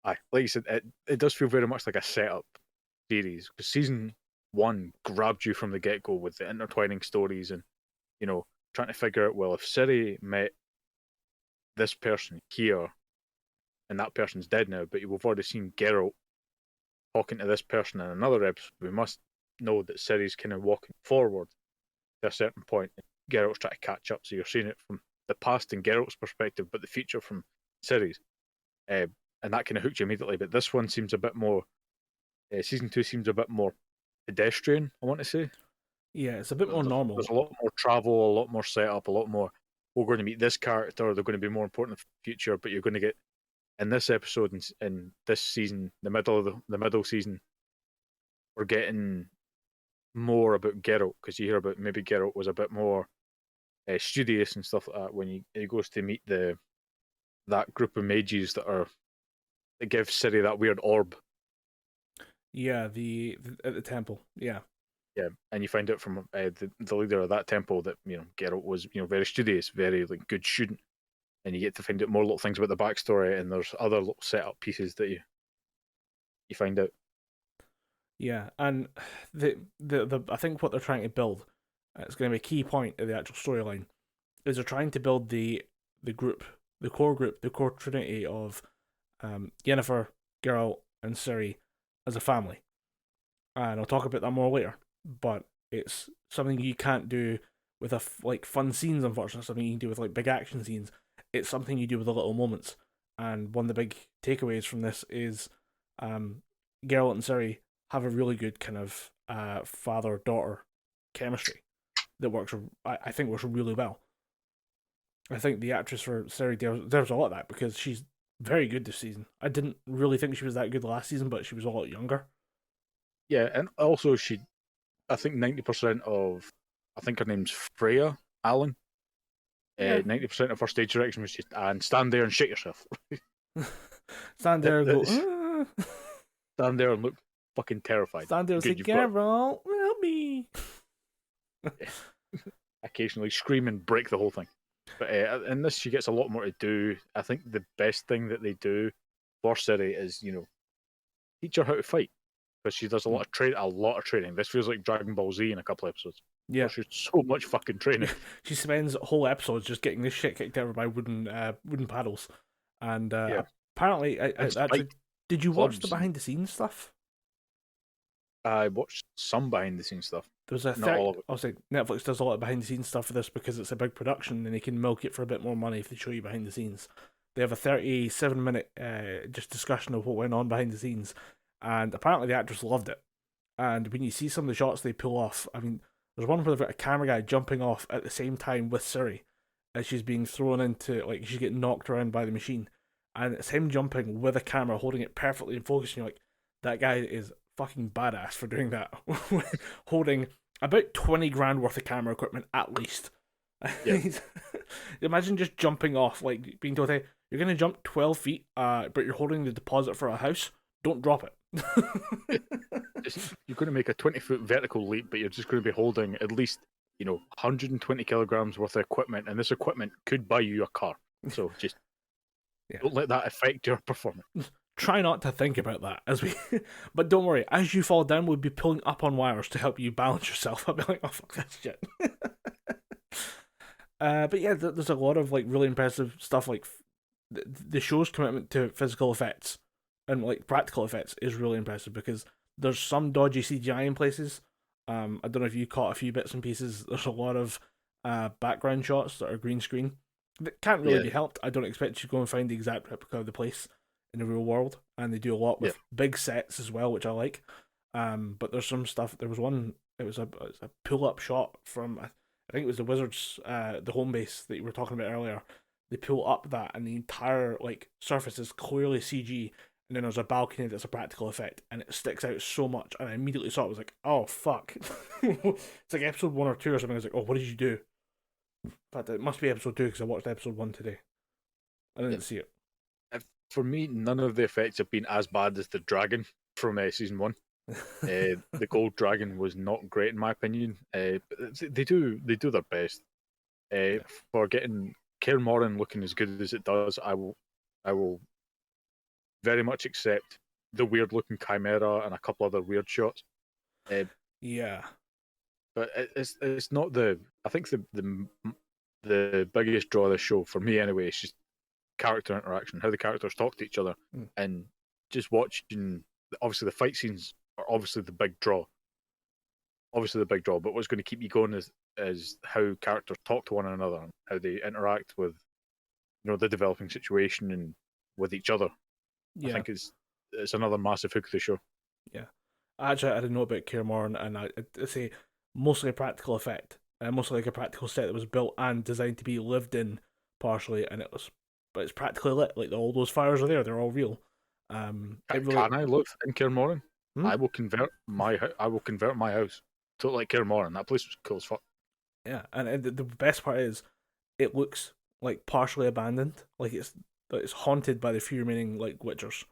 like you said, it does feel very much like a setup series because season 1 grabbed you from the get go with the intertwining stories and trying to figure out, well, if Ciri met this person here and that person's dead now, but we've already seen Geralt talking to this person in another episode, we must know that Ciri's kind of walking forward to a certain point. Geralt's trying to catch up, so you're seeing it from the past in Geralt's perspective, but the future from Ciri's. And that kind of hooked you immediately. But this one seems a bit more. Season 2 seems a bit more pedestrian, I want to say. Yeah, it's a bit more normal. There's a lot more travel, a lot more setup, a lot more. We're going to meet this character. They're going to be more important in the future. But you're going to get in this episode in this season, the middle season, we're getting more about Geralt because you hear about maybe Geralt was a bit more studious and stuff like that when he goes to meet that group of mages that give Ciri that weird orb. Yeah, at the temple. Yeah. Yeah, and you find out from the leader of that temple that Geralt was very studious, very good student, and you get to find out more little things about the backstory, and there's other little setup pieces that you find out. Yeah, and the I think what they're trying to build, it's going to be a key point of the actual storyline, is they're trying to build the core group, the core trinity of Yennefer, Geralt, and Ciri as a family. And I'll talk about that more later. But it's something you can't do with like fun scenes. Unfortunately, something you can do with like big action scenes. It's something you do with the little moments. And one of the big takeaways from this is Geralt and Ciri have a really good kind of father-daughter chemistry that works. I think works really well. I think the actress for Ciri deserves a lot of that because she's very good this season. I didn't really think she was that good last season, but she was a lot younger. Yeah, and also I think 90% of, I think her name's Freya Allen. Yeah. 90% of her stage direction was just, and stand there and shit yourself. Stand there and go, Stand there and look fucking terrified. Stand there and say, Geralt, help me. Occasionally scream and break the whole thing. But in this, she gets a lot more to do. I think the best thing that they do for Ciri is, teach her how to fight. Because she does a lot of training. This feels like Dragon Ball Z in a couple episodes. Yeah, she's so much fucking training. She spends whole episodes just getting this shit kicked out of her by wooden paddles. And apparently, actually, did you watch the behind the scenes stuff? I watched some behind the scenes stuff. There was not all of it. Obviously, Netflix does a lot of behind the scenes stuff for this because it's a big production and they can milk it for a bit more money if they show you behind the scenes. They have a 37-minute just discussion of what went on behind the scenes, and apparently the actress loved it. And when you see some of the shots they pull off, I mean, there's one where they've got a camera guy jumping off at the same time with Ciri as she's being thrown into, like, she's getting knocked around by the machine, and it's him jumping with a camera, holding it perfectly in focus, and you're like, that guy is fucking badass for doing that. Holding about 20 grand worth of camera equipment at least. Yeah. Imagine just jumping off, like being told, hey, you're going to jump 12 feet, but you're holding the deposit for a house. Don't drop it. You're going to make a 20-foot vertical leap, but you're just going to be holding at least 120 kilograms worth of equipment, and this equipment could buy you a car. So just don't let that affect your performance. Try not to think about that but don't worry, as you fall down, we'll be pulling up on wires to help you balance yourself. I'll be like, oh fuck that shit. But yeah, there's a lot of like really impressive stuff. Like the show's commitment to physical effects and like practical effects is really impressive because there's some dodgy CGI in places. I don't know if you caught a few bits and pieces. There's a lot of background shots that are green screen that can't really be helped. I don't expect you to go and find the exact replica of the place in the real world, and they do a lot with big sets as well, which I like. But there's some stuff. There was one. It was a pull-up shot from, I think it was the Wizards, the home base that you were talking about earlier. They pull up that, and the entire like surface is clearly CG, and then there's a balcony that's a practical effect, and it sticks out so much. And I immediately saw it. I was like, oh fuck! It's like episode 1 or 2 or something. I was like, oh, what did you do? But it must be episode 2 because I watched episode 1 today. I didn't see it. For me, none of the effects have been as bad as the dragon from season 1. The gold dragon was not great in my opinion. But they do their best. For getting Kaer Morhen looking as good as it does, I will very much accept the weird looking chimera and a couple other weird shots. Yeah, but it's not the. I think the biggest draw of the show for me anyway is just character interaction, how the characters talk to each other, and just watching. Obviously, the fight scenes are obviously the big draw. But what's going to keep you going is how characters talk to one another, and how they interact with, the developing situation and with each other. Yeah. I think it's another massive hook of the show. Yeah, actually, I didn't know about Kaer Morhen, and I say mostly a practical effect, mostly like a practical set that was built and designed to be lived in partially, but it's practically lit. Like all those fires are there; they're all real. Can I live in Kaer Morhen? I will convert my house to like Kaer Morhen. That place was cool as fuck. Yeah, and the best part is, it looks like partially abandoned, like it's haunted by the few remaining like Witchers,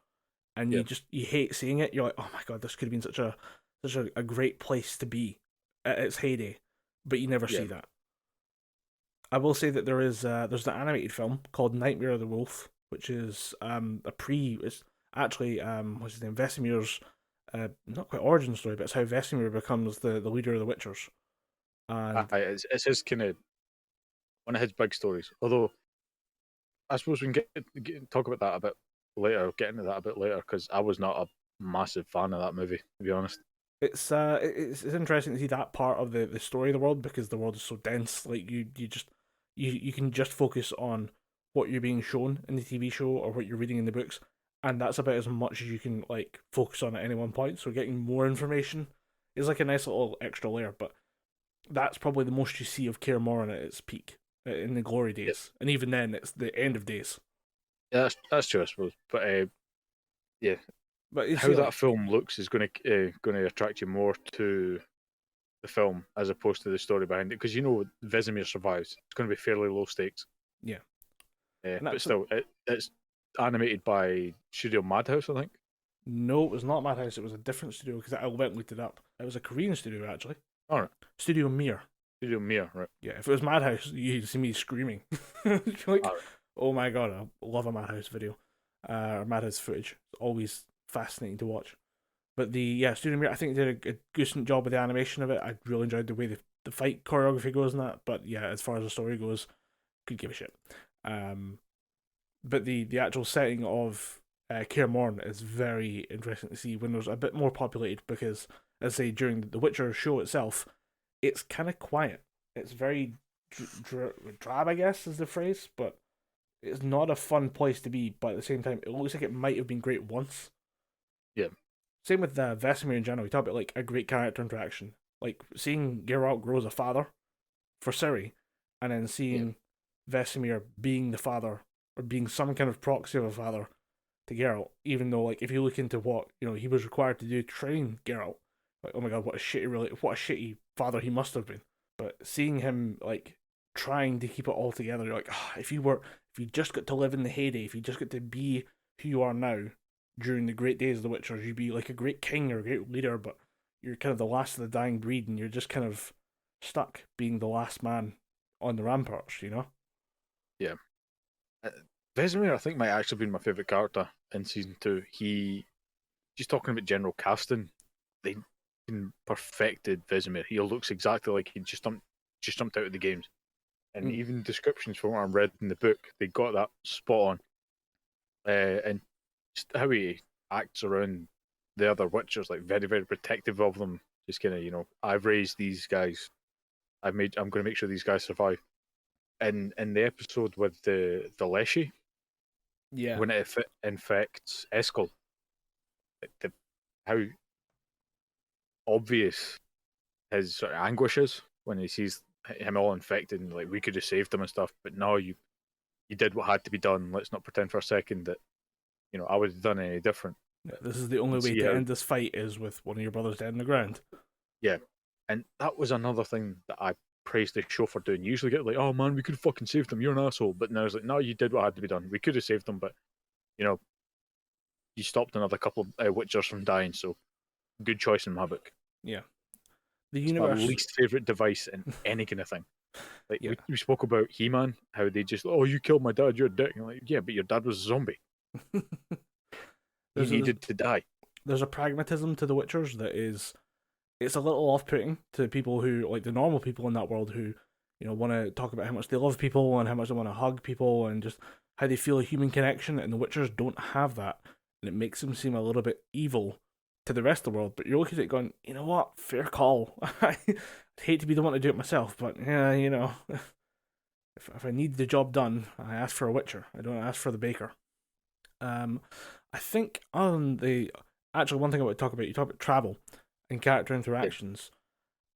and you hate seeing it. You're like, oh my god, this could have been such a great place to be at its heyday, but you never see that. I will say that there's an animated film called Nightmare of the Wolf, which is it's actually what's his name, Vesemir's not quite origin story, but it's how Vesemir becomes the leader of the Witchers. And It's his kind of one of his big stories. Although I suppose we can talk about that a bit later, get into that a bit later, because I was not a massive fan of that movie, to be honest. it's interesting to see that part of the story of the world because the world is so dense. Like you can just focus on what you're being shown in the TV show or what you're reading in the books, and that's about as much as you can like focus on at any one point. So getting more information is like a nice little extra layer, but that's probably the most you see of Kaer Morhen at its peak in the glory Yep. days, and even then it's the end of days. Yeah, that's true, I suppose. But yeah, But you how see, that like, film looks is going to attract you more to the film as opposed to the story behind it, because Vesemir survives. It's going to be fairly low stakes. yeah, and But that's still, it's animated by Studio Madhouse, I think. no, it was not Madhouse. It was a different studio because I went and looked it up. It was a Korean studio actually. All right, Studio Mir. Studio Mir, right? Yeah, if it was Madhouse, you'd see me screaming. Like, All right. oh my god, I love a Madhouse video, or Madhouse footage. It's always fascinating to watch. But Studio Mir, I think they did a decent job with the animation of it. I really enjoyed the way the fight choreography goes and that. But yeah, as far as the story goes, could give a shit. But the actual setting of Kaer Morhen is very interesting to see when there's a bit more populated because, as I say, during the Witcher show itself, it's kind of quiet. It's very drab, I guess, is the phrase, but it's not a fun place to be. But at the same time, it looks like it might have been great once. Yeah. Same with Vesemir in general. We talk about like a great character interaction, like seeing Geralt grow as a father for Ciri, and then seeing Vesemir being the father or being some kind of proxy of a father to Geralt. Even though, like, if you look into what he was required to do to train Geralt, like, oh my god, what a shitty father he must have been. But seeing him like trying to keep it all together, you're like, if you just got to live in the heyday, if you just got to be who you are now during the great days of the Witchers, you'd be like a great king or a great leader, but you're kind of the last of the dying breed, and you're just kind of stuck being the last man on the ramparts, Yeah. Vesemir, I think, might actually be my favourite character in season 2. Just talking about general casting, they perfected Vesemir. He looks exactly like he just jumped out of the games. And even descriptions from what I read in the book, they got that spot on. And just how he acts around the other Witchers, like very, very protective of them. Just kind of, I've raised these guys. I'm going to make sure these guys survive. In the episode with the Leshy, when it infects Eskel, how obvious his sort of anguish is when he sees him all infected, and like, we could have saved him and stuff, but no, you did what had to be done. Let's not pretend for a second that I would have done any different. Yeah, this is the only way to end this fight is with one of your brothers dead on the ground. Yeah, and that was another thing that I praised the show for doing. You usually get like, oh man, we could have fucking saved them, you're an asshole. But now it's like, no, you did what had to be done. We could have saved them, but you stopped another couple of Witchers from dying, so good choice in my book. Yeah. It's my least favourite device in any kind of thing. Like, we spoke about He-Man, how they just, oh, you killed my dad, you're a dick. And like, yeah, but your dad was a zombie. He needed to die. There's a pragmatism to the Witchers that is, it's a little off-putting to people who, like the normal people in that world who, want to talk about how much they love people and how much they want to hug people and just how they feel a human connection, and the Witchers don't have that, and it makes them seem a little bit evil to the rest of the world. But you're looking at it going, you know what, fair call. I'd hate to be the one to do it myself, but yeah, if I need the job done, I ask for a Witcher. I don't ask for the baker. I think on the actual one thing I want to talk about, you talk about travel and character interactions.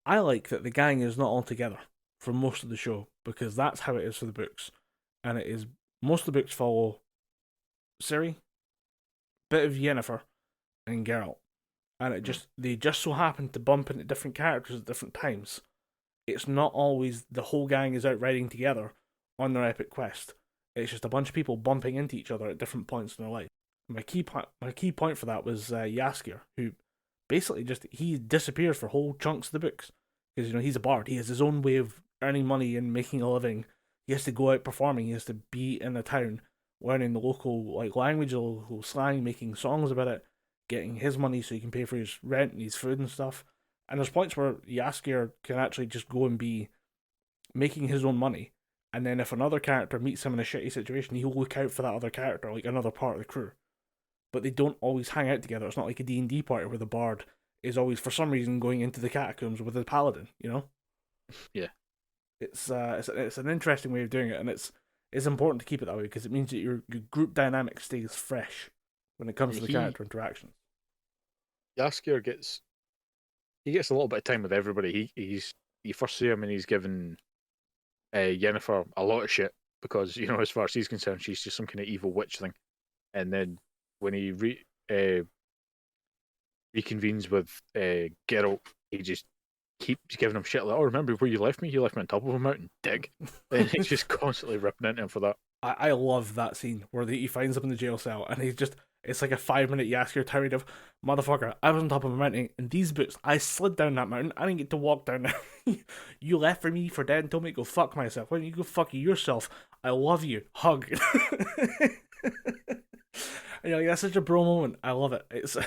I like that the gang is not all together for most of the show because that's how it is for the books, and it is most of the books follow Ciri, bit of Yennefer, and Geralt, and they just so happen to bump into different characters at different times. It's not always the whole gang is out riding together on their epic quest. It's just a bunch of people bumping into each other at different points in their life. My key point for that was Jaskier, who basically he disappears for whole chunks of the books because he's a bard. He has his own way of earning money and making a living, he has to go out performing. He has to be in the town, learning the local language, the local slang, making songs about it, getting his money so he can pay for his rent and his food and stuff. And there's points where Yaskier can actually just go and be making his own money. And then if another character meets him in a shitty situation, he'll look out for that other character, like another part of the crew. But they don't always hang out together. It's not like a D&D party where the bard is always, for some reason, going into the catacombs with the paladin, you know? Yeah. It's an interesting way of doing it, and it's important to keep it that way because it means that your group dynamic stays fresh when it comes to the character interactions. Yaskier gets a little bit of time with everybody. You first see him and he's giving Yennefer a lot of shit because, you know, as far as he's concerned, she's just some kind of evil witch thing. And then when he reconvenes with Geralt, he just keeps giving him shit like, "Oh, remember where you left me? You left me on top of a mountain, dig." And he's just constantly ripping into him for that. I love that scene where he finds him in the jail cell and it's like a 5-minute Yaskier tirade of, "Motherfucker, I was on top of a mountain in these boots. I slid down that mountain. I didn't get to walk down there. You left for me for dead and told me to go fuck myself. Why don't you go fuck yourself? I love you. Hug." And you're like, that's such a bro moment. I love it. It's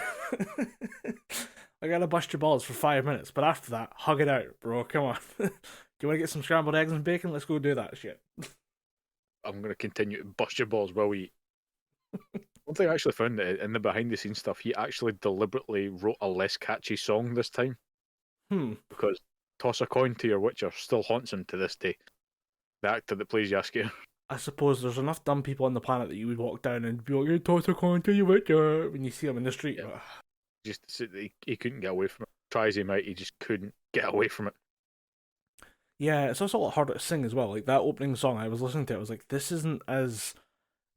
I gotta bust your balls for 5 minutes, but after that, hug it out, bro. Come on. Do you want to get some scrambled eggs and bacon? Let's go do that shit. I'm gonna continue to bust your balls while we eat. One thing I actually found that in the behind the scenes stuff, he actually deliberately wrote a less catchy song this time. Because "Toss a Coin to Your Witcher" still haunts him to this day. The actor that plays Yaskier. I suppose there's enough dumb people on the planet that you would walk down and be like, "Hey, toss a coin to your witcher," when you see him in the street. Yeah. Just he couldn't get away from it. Try as he might, he just couldn't get away from it. Yeah, it's also a lot harder to sing as well. Like that opening song, I was listening to it, I was like, this isn't as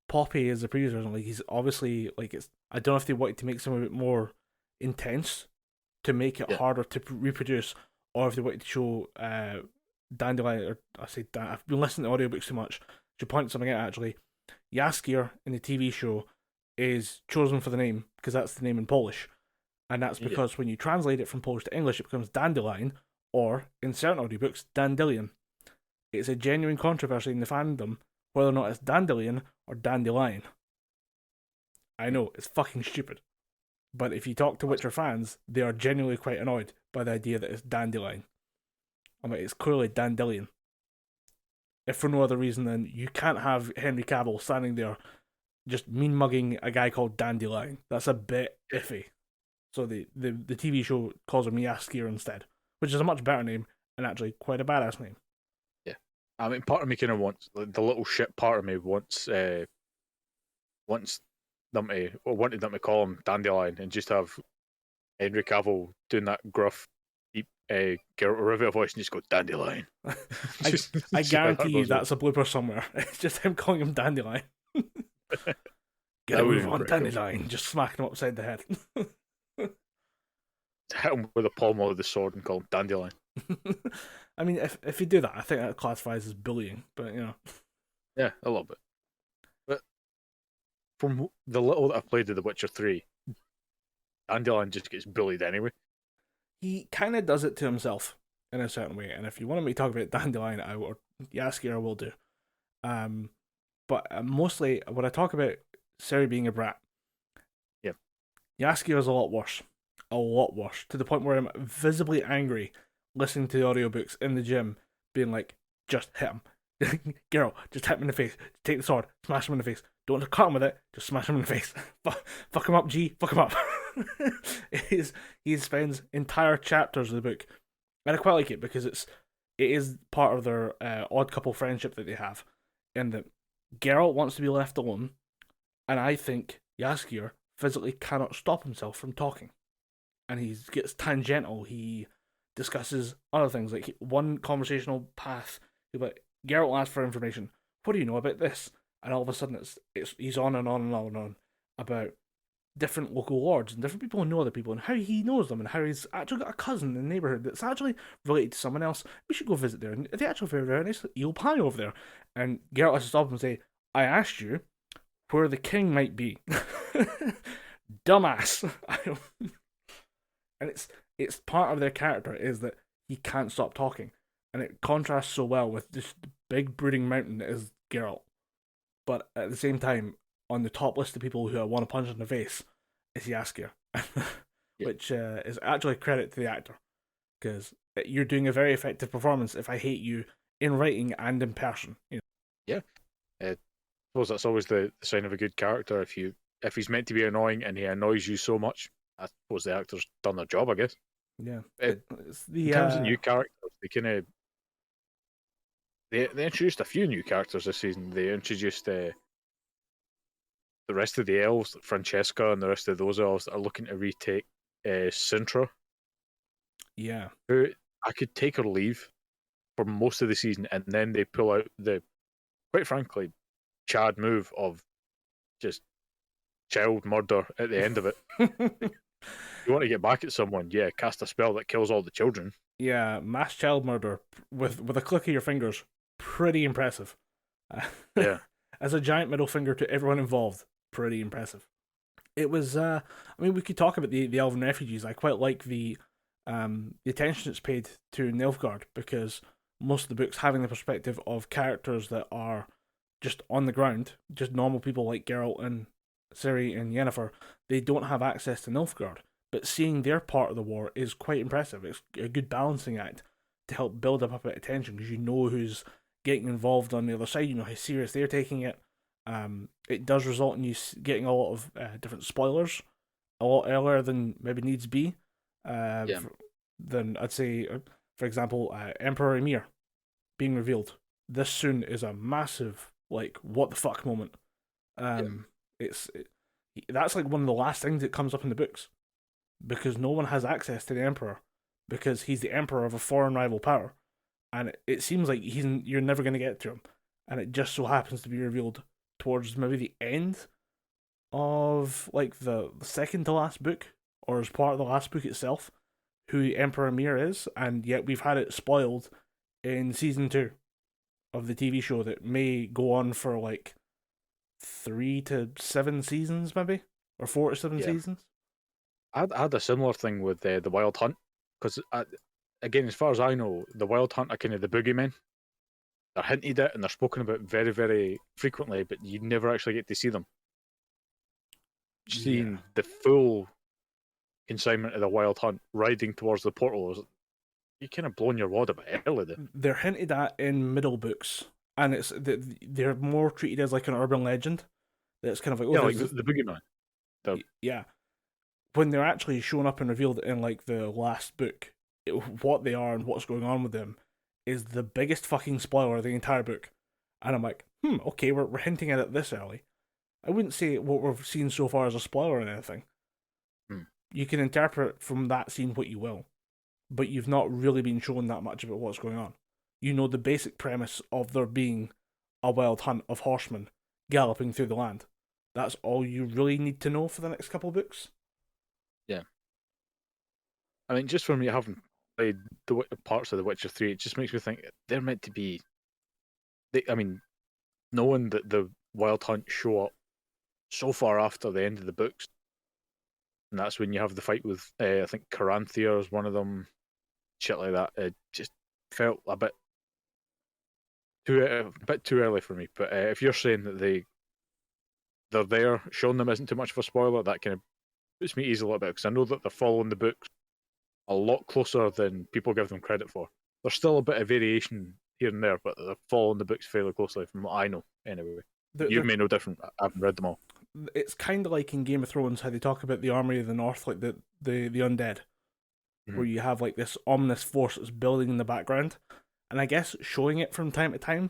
poppy as the previous version. Like he's obviously I don't know if they wanted to make some of it more intense to make it harder to reproduce, or if they wanted to show Dandelion, or I've been listening to audiobooks too much. To point something out, actually, Yaskier in the TV show is chosen for the name because that's the name in Polish, and that's because when you translate it from Polish to English, it becomes Dandelion, or in certain audiobooks, Dandelion. It's a genuine controversy in the fandom whether or not it's Dandelion or Dandelion. I know, it's fucking stupid, but if you talk to Witcher fans, they are genuinely quite annoyed by the idea that it's Dandelion. I mean, it's clearly Dandelion. If for no other reason than you can't have Henry Cavill standing there just mean mugging a guy called Dandelion. That's a bit iffy. So the TV show calls him Yaskier instead, which is a much better name and actually quite a badass name. Yeah, I mean, part of me kind of wants the little shit part of me wanted them to call him Dandelion and just have Henry Cavill doing that gruff, deep Geralt Rivia voice and just go Dandelion. I guarantee you that's a blooper somewhere. It's just him calling him Dandelion. Get a move on, Dandelion. Cool. Just smacking him upside the head. Hit him with a pommel of the sword and call him Dandelion. I mean, if you do that, I think that classifies as bullying, but you know. Yeah, a little bit. But from the little that I've played of The Witcher 3, Dandelion just gets bullied anyway. He kind of does it to himself in a certain way, and if you want me to talk about Dandelion, I will do. But mostly when I talk about Ciri being a brat, Yaskier is a lot worse, to the point where I'm visibly angry listening to the audiobooks in the gym, being like, just hit him. Geralt, just hit him in the face. Take the sword, smash him in the face. Don't cut him with it, just smash him in the face. Fuck him up, G, fuck him up. He spends entire chapters of the book, and I quite like it because it is part of their odd couple friendship that they have, in that Geralt wants to be left alone, and I think Yaskier physically cannot stop himself from talking, and he gets tangential. He discusses other things, like one conversational path. Geralt will ask for information. What do you know about this? And all of a sudden, he's on and on and on and on about different local lords and different people who know other people and how he knows them and how he's actually got a cousin in the neighbourhood that's actually related to someone else. We should go visit there. And they actually have a very nice eel pie over there. And Geralt has to stop him and say, I asked you where the king might be. Dumbass. And it's part of their character is that he can't stop talking. And it contrasts so well with just big brooding mountain is Geralt. But at the same time, on the top list of people who I want to punch in the face is Jaskier, Yeah. which is actually a credit to the actor, because you're doing a very effective performance if I hate you in writing and in person. You know? Yeah. I suppose that's always the sign of a good character. If he's meant to be annoying and he annoys you so much, I suppose the actor's done their job, I guess. Yeah. It's In terms of new characters, they kind of they introduced a few new characters this season. They introduced the rest of the elves, like Francesca, and the rest of those elves that are looking to retake Sintra, yeah. who I could take or leave for most of the season, and then they pull out the, quite frankly, Chad move of just child murder at the end of it. You want to get back at someone, yeah, cast a spell that kills all the children. Yeah, mass child murder with a click of your fingers. Pretty impressive. Yeah. As a giant middle finger to everyone involved, pretty impressive. It was, I mean, we could talk about the Elven refugees. I quite like the attention it's paid to Nilfgaard, because most of the books having the perspective of characters that are just on the ground, just normal people like Geralt and Ciri and Yennefer, they don't have access to Nilfgaard. But seeing their part of the war is quite impressive. It's a good balancing act to help build up a bit of tension, because you know who's getting involved on the other side, you know how serious they're taking it. It does result in you getting a lot of different spoilers a lot earlier than maybe needs be. Than I'd say, for example, Emperor Emir being revealed this soon is a massive, like, what the fuck moment. That's like one of the last things that comes up in the books, because no one has access to the Emperor, because he's the Emperor of a foreign rival power, and it seems like you're never going to get to him, and it just so happens to be revealed towards maybe the end of like the second to last book, or as part of the last book itself, who Emperor Emir is, and yet we've had it spoiled in season 2 of the TV show that may go on for like 3 to 7 seasons, maybe, or 4 to 7 seasons. I had a similar thing with the Wild Hunt, because again, as far as I know, the Wild Hunt are kind of the boogeymen. They're hinted at and they're spoken about very, very frequently, but you never actually get to see them. Seeing the full consignment of the Wild Hunt riding towards the portal, you kind of blown your wad a bit early there. They're hinted at in middle books, and they're more treated as like an urban legend. That's kind of like, like the boogeyman. Yeah. When they're actually shown up and revealed in like the last book, what they are and what's going on with them is the biggest fucking spoiler of the entire book. And I'm like, okay, we're hinting at it this early. I wouldn't say what we've seen so far as a spoiler or anything. You can interpret from that scene what you will, but you've not really been shown that much about what's going on. You know the basic premise of there being a wild hunt of horsemen galloping through the land. That's all you really need to know for the next couple of books. Yeah. I mean, just for me having played the parts of The Witcher 3, it just makes me think they're meant to be... knowing that the Wild Hunt show up so far after the end of the books, and that's when you have the fight with, I think, Caranthea is one of them, shit like that. It just felt a bit too early for me. But if you're saying that they're there, showing them isn't too much of a spoiler, that kind of puts me easy a little bit, because I know that they're following the books a lot closer than people give them credit for. There's still a bit of variation here and there, but they're following the books fairly closely from what I know, anyway. You may know different. I haven't read them all. It's kind of like in Game of Thrones, how they talk about the Army of the North, like the undead, where you have like this ominous force that's building in the background. And I guess showing it from time to time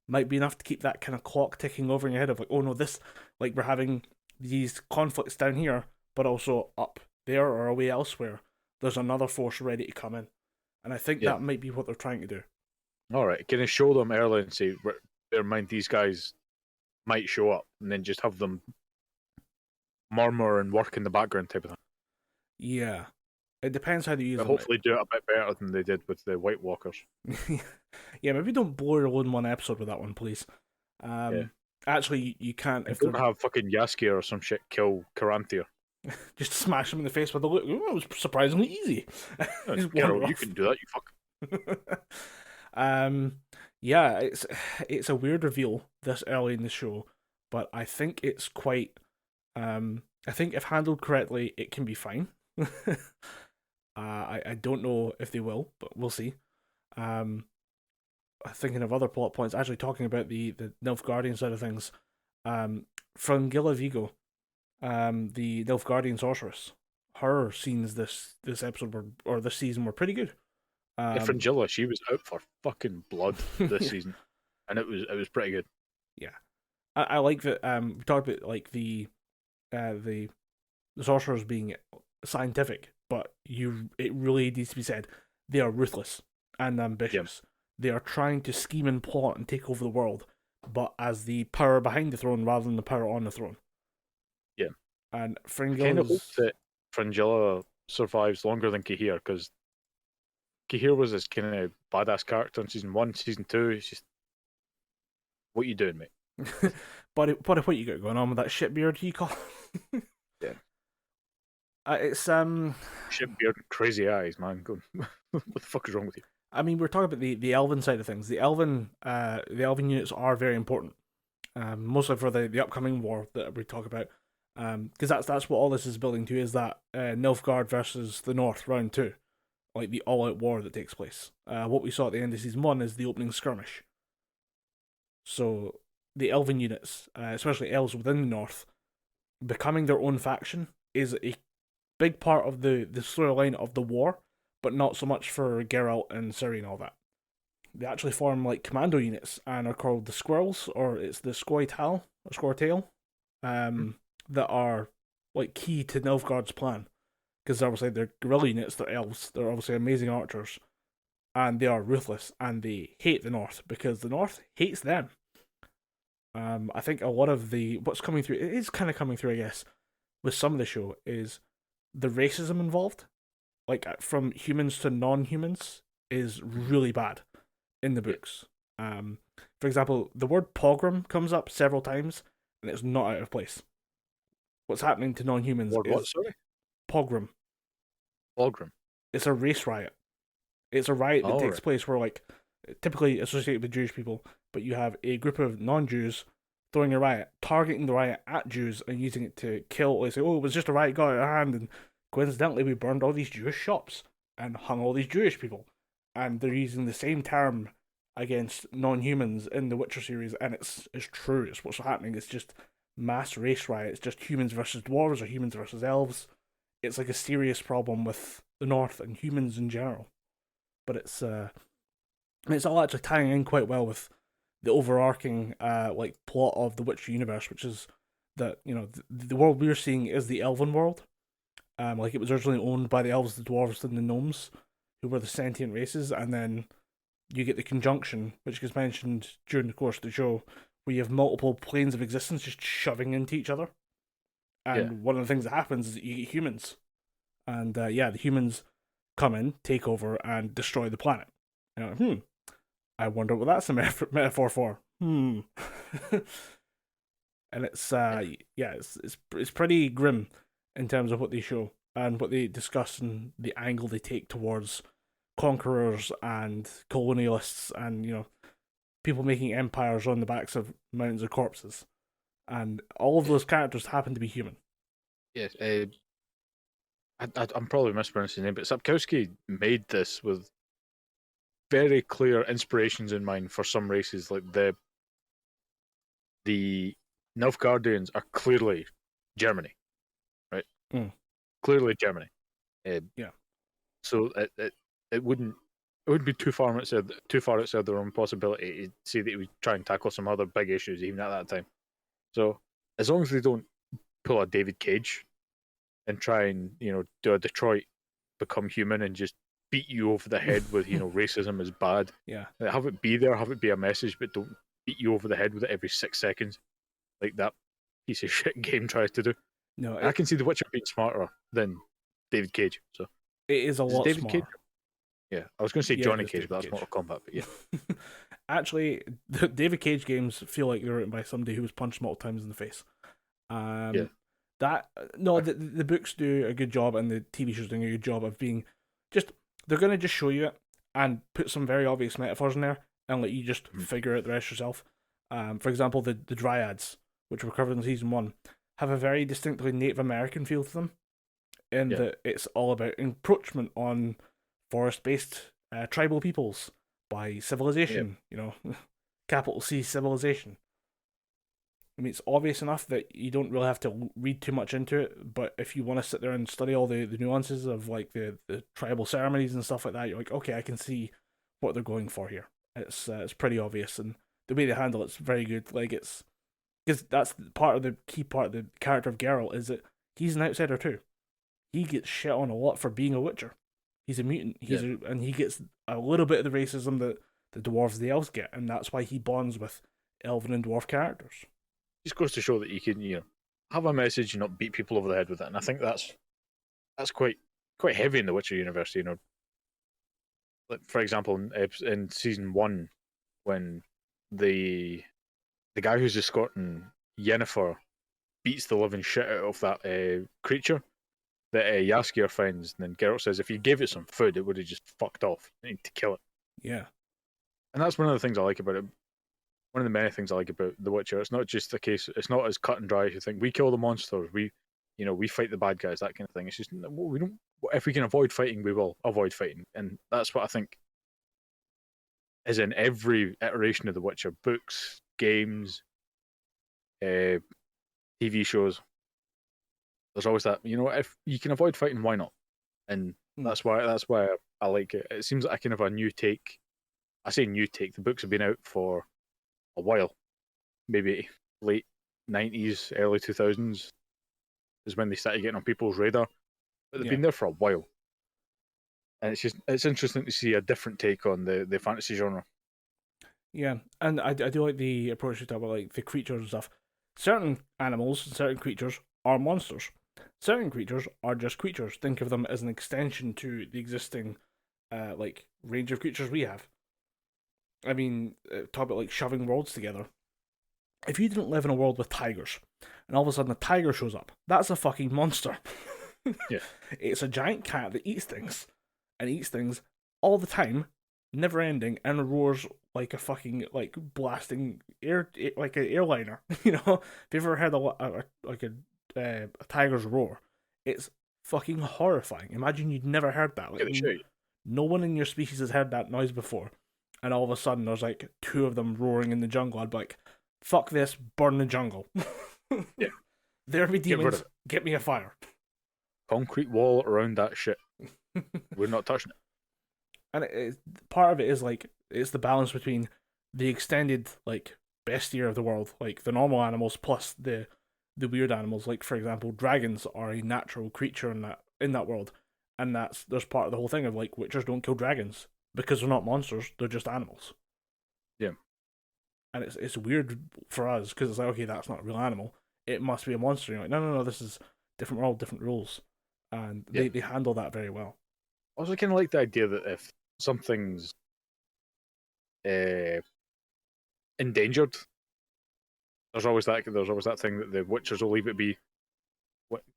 might be enough to keep that kind of clock ticking over in your head of like, oh no, this, like, we're having these conflicts down here, but also up there or away elsewhere, there's another force ready to come in. And I think that might be what they're trying to do. Alright, can I show them early and say, bear in mind, these guys might show up, and then just have them murmur and work in the background type of thing? Yeah. It depends how they use them. Hopefully do it a bit better than they did with the White Walkers. Yeah, maybe don't blow your load in one episode with that one, please. Actually, you can't. If don't have fucking Jaskier or some shit kill Caranthea. Just smash him in the face with a look. It was surprisingly easy. Carol, you can do that, you fuck. Yeah, it's a weird reveal this early in the show, but I think it's quite. I think if handled correctly, it can be fine. I don't know if they will, but we'll see. Um, Thinking of other plot points, actually talking about the Nilfgaardian side of things. From Gilla Vigo, the Nilfgaardian sorceress, her scenes this episode or this season were pretty good. Yeah, Fringilla, she was out for fucking blood this season, and it was pretty good. Yeah, I like that. We talked about like the sorcerers being scientific, but it really needs to be said they are ruthless and ambitious. Yep. They are trying to scheme and plot and take over the world, but as the power behind the throne rather than the power on the throne. Yeah, and Fringilla's... I kind of hope that Fringilla survives longer than Cahir, because Cahir was this kind of badass character in season 1, season 2. It's just, what you doing, mate? What you got going on with that shit beard you call? Yeah. It's shit beard, crazy eyes, man. What the fuck is wrong with you? I mean, we're talking about the elven side of things. The elven units are very important, mostly for the upcoming war that we talk about. Because that's what all this is building to, is that Nilfgaard versus the North round 2, like the all-out war that takes place. What we saw at the end of season 1 is the opening skirmish. So the elven units, especially elves within the North, becoming their own faction is a big part of the storyline of the war, but not so much for Geralt and Ciri and all that. They actually form like commando units and are called the Squirrels, or it's the Squirtail or Squirtail, that are like key to Nilfgaard's plan. Because obviously they're guerrilla units, they're elves, they're obviously amazing archers, and they are ruthless, and they hate the North because the North hates them. I think a lot of what's coming through, it is kind of coming through, I guess, with some of the show, is the racism involved, like from humans to non-humans, is really bad in the books. For example, the word pogrom comes up several times, and it's not out of place. What's happening to non-humans is... What, sorry? Pogrom. Pogrom? It's a race riot. It's a riot that takes place where, like, typically associated with Jewish people, but you have a group of non-Jews throwing a riot, targeting the riot at Jews and using it to kill. They say, oh, it was just a riot got out of hand, and coincidentally we burned all these Jewish shops and hung all these Jewish people. And they're using the same term against non-humans in the Witcher series, and it's true. It's what's happening. It's just mass race riot. It's just humans versus dwarves or humans versus elves. It's like a serious problem with the North and humans in general. But it's all actually tying in quite well with the overarching like plot of the Witcher universe, which is that, you know, the world we're seeing is the elven world. Like it was originally owned by the elves, the dwarves, and the gnomes, who were the sentient races, and then you get the conjunction, which gets mentioned during the course of the show, where you have multiple planes of existence just shoving into each other. And one of the things that happens is that you get humans. And the humans come in, take over, and destroy the planet. And you're like, I wonder what that's a metaphor for. And it's it's pretty grim in terms of what they show and what they discuss and the angle they take towards conquerors and colonialists and, you know, people making empires on the backs of mountains of corpses. And all of those characters happen to be human. Yes, I'm probably mispronouncing his name, but Sapkowski made this with very clear inspirations in mind for some races. Like the Nilfgaardians are clearly Germany, right? Clearly Germany. So it wouldn't be too far outside their own possibility to see that he would try and tackle some other big issues even at that time. So as long as they don't pull a David Cage and try and, you know, do a Detroit become human and just beat you over the head with, you know, racism is bad. Yeah. Have it be there, have it be a message, but don't beat you over the head with it every 6 seconds, like that piece of shit game tries to do. No, I can see The Witcher being smarter than David Cage. So it is a lot David smarter. Cage? Yeah, I was going to say Johnny Cage, but that's Mortal Kombat. But yeah, actually, the David Cage games feel like they're written by somebody who was punched multiple times in the face. The books do a good job, and the TV show's doing a good job of being just. They're going to just show you it, and put some very obvious metaphors in there and let you just figure out the rest yourself. For example, the Dryads, which were covered in season 1, have a very distinctly Native American feel to them, in that it's all about encroachment on forest-based tribal peoples by civilization. You know, capital C civilization. I mean, it's obvious enough that you don't really have to read too much into it, but if you want to sit there and study all the nuances of like the tribal ceremonies and stuff like that, you're like, okay, I can see what they're going for here. It's pretty obvious, and the way they handle it's very good. Like, it's because that's part of the key part of the character of Geralt, is that he's an outsider too. He gets shit on a lot for being a Witcher. He's a mutant. And he gets a little bit of the racism that the dwarves and the elves get, and that's why he bonds with elven and dwarf characters. Just goes to show that you can, have a message and not beat people over the head with it. And I think that's quite heavy in the Witcher universe. Like, for example, in season 1, when the guy who's escorting Yennefer beats the living shit out of that creature that Jaskier finds, and then Geralt says if you gave it some food, it would have just fucked off. You need to kill it. Yeah. And that's one of the things I like about it. One of the many things I like about The Witcher. It's not just the case. It's not as cut and dry as you think. We kill the monsters. We fight the bad guys. That kind of thing. It's just we don't. If we can avoid fighting, we will avoid fighting, and that's what I think is in every iteration of The Witcher: books, games, TV shows. There's always that. If you can avoid fighting, why not? And that's why I like it. It seems like a kind of a new take. I say new take. The books have been out for a while, maybe late 90s, early 2000s is when they started getting on people's radar, but they've been there for a while, and it's interesting to see a different take on the fantasy genre. Yeah, and I do like the approach you talk about, like the creatures and stuff. Certain animals and certain creatures are monsters. Certain creatures are just creatures. Think of them as an extension to the existing range of creatures we have. I mean, talk about like shoving worlds together. If you didn't live in a world with tigers, and all of a sudden a tiger shows up, that's a fucking monster. Yeah. It's a giant cat that eats things, and eats things all the time, never ending, and roars like a fucking blasting like an airliner. If you've ever heard a tiger's roar, it's fucking horrifying. Imagine you'd never heard that. No one in your species has heard that noise before. And all of a sudden, there's like 2 of them roaring in the jungle. I'd be like, fuck this, burn the jungle. Yeah. There be demons, get me a fire. Concrete wall around that shit. We're not touching it. And part of it is like, it's the balance between the extended, bestier of the world, like the normal animals plus the weird animals. Like, for example, dragons are a natural creature in that world. And there's part of the whole thing of, Witchers don't kill dragons. Because they're not monsters, they're just animals. Yeah. And it's weird for us, because it's like, okay, that's not a real animal. It must be a monster. You're like, no, this is different world, different rules. And they handle that very well. I also kind of like the idea that if something's endangered, there's always that thing that the Witchers will leave it be.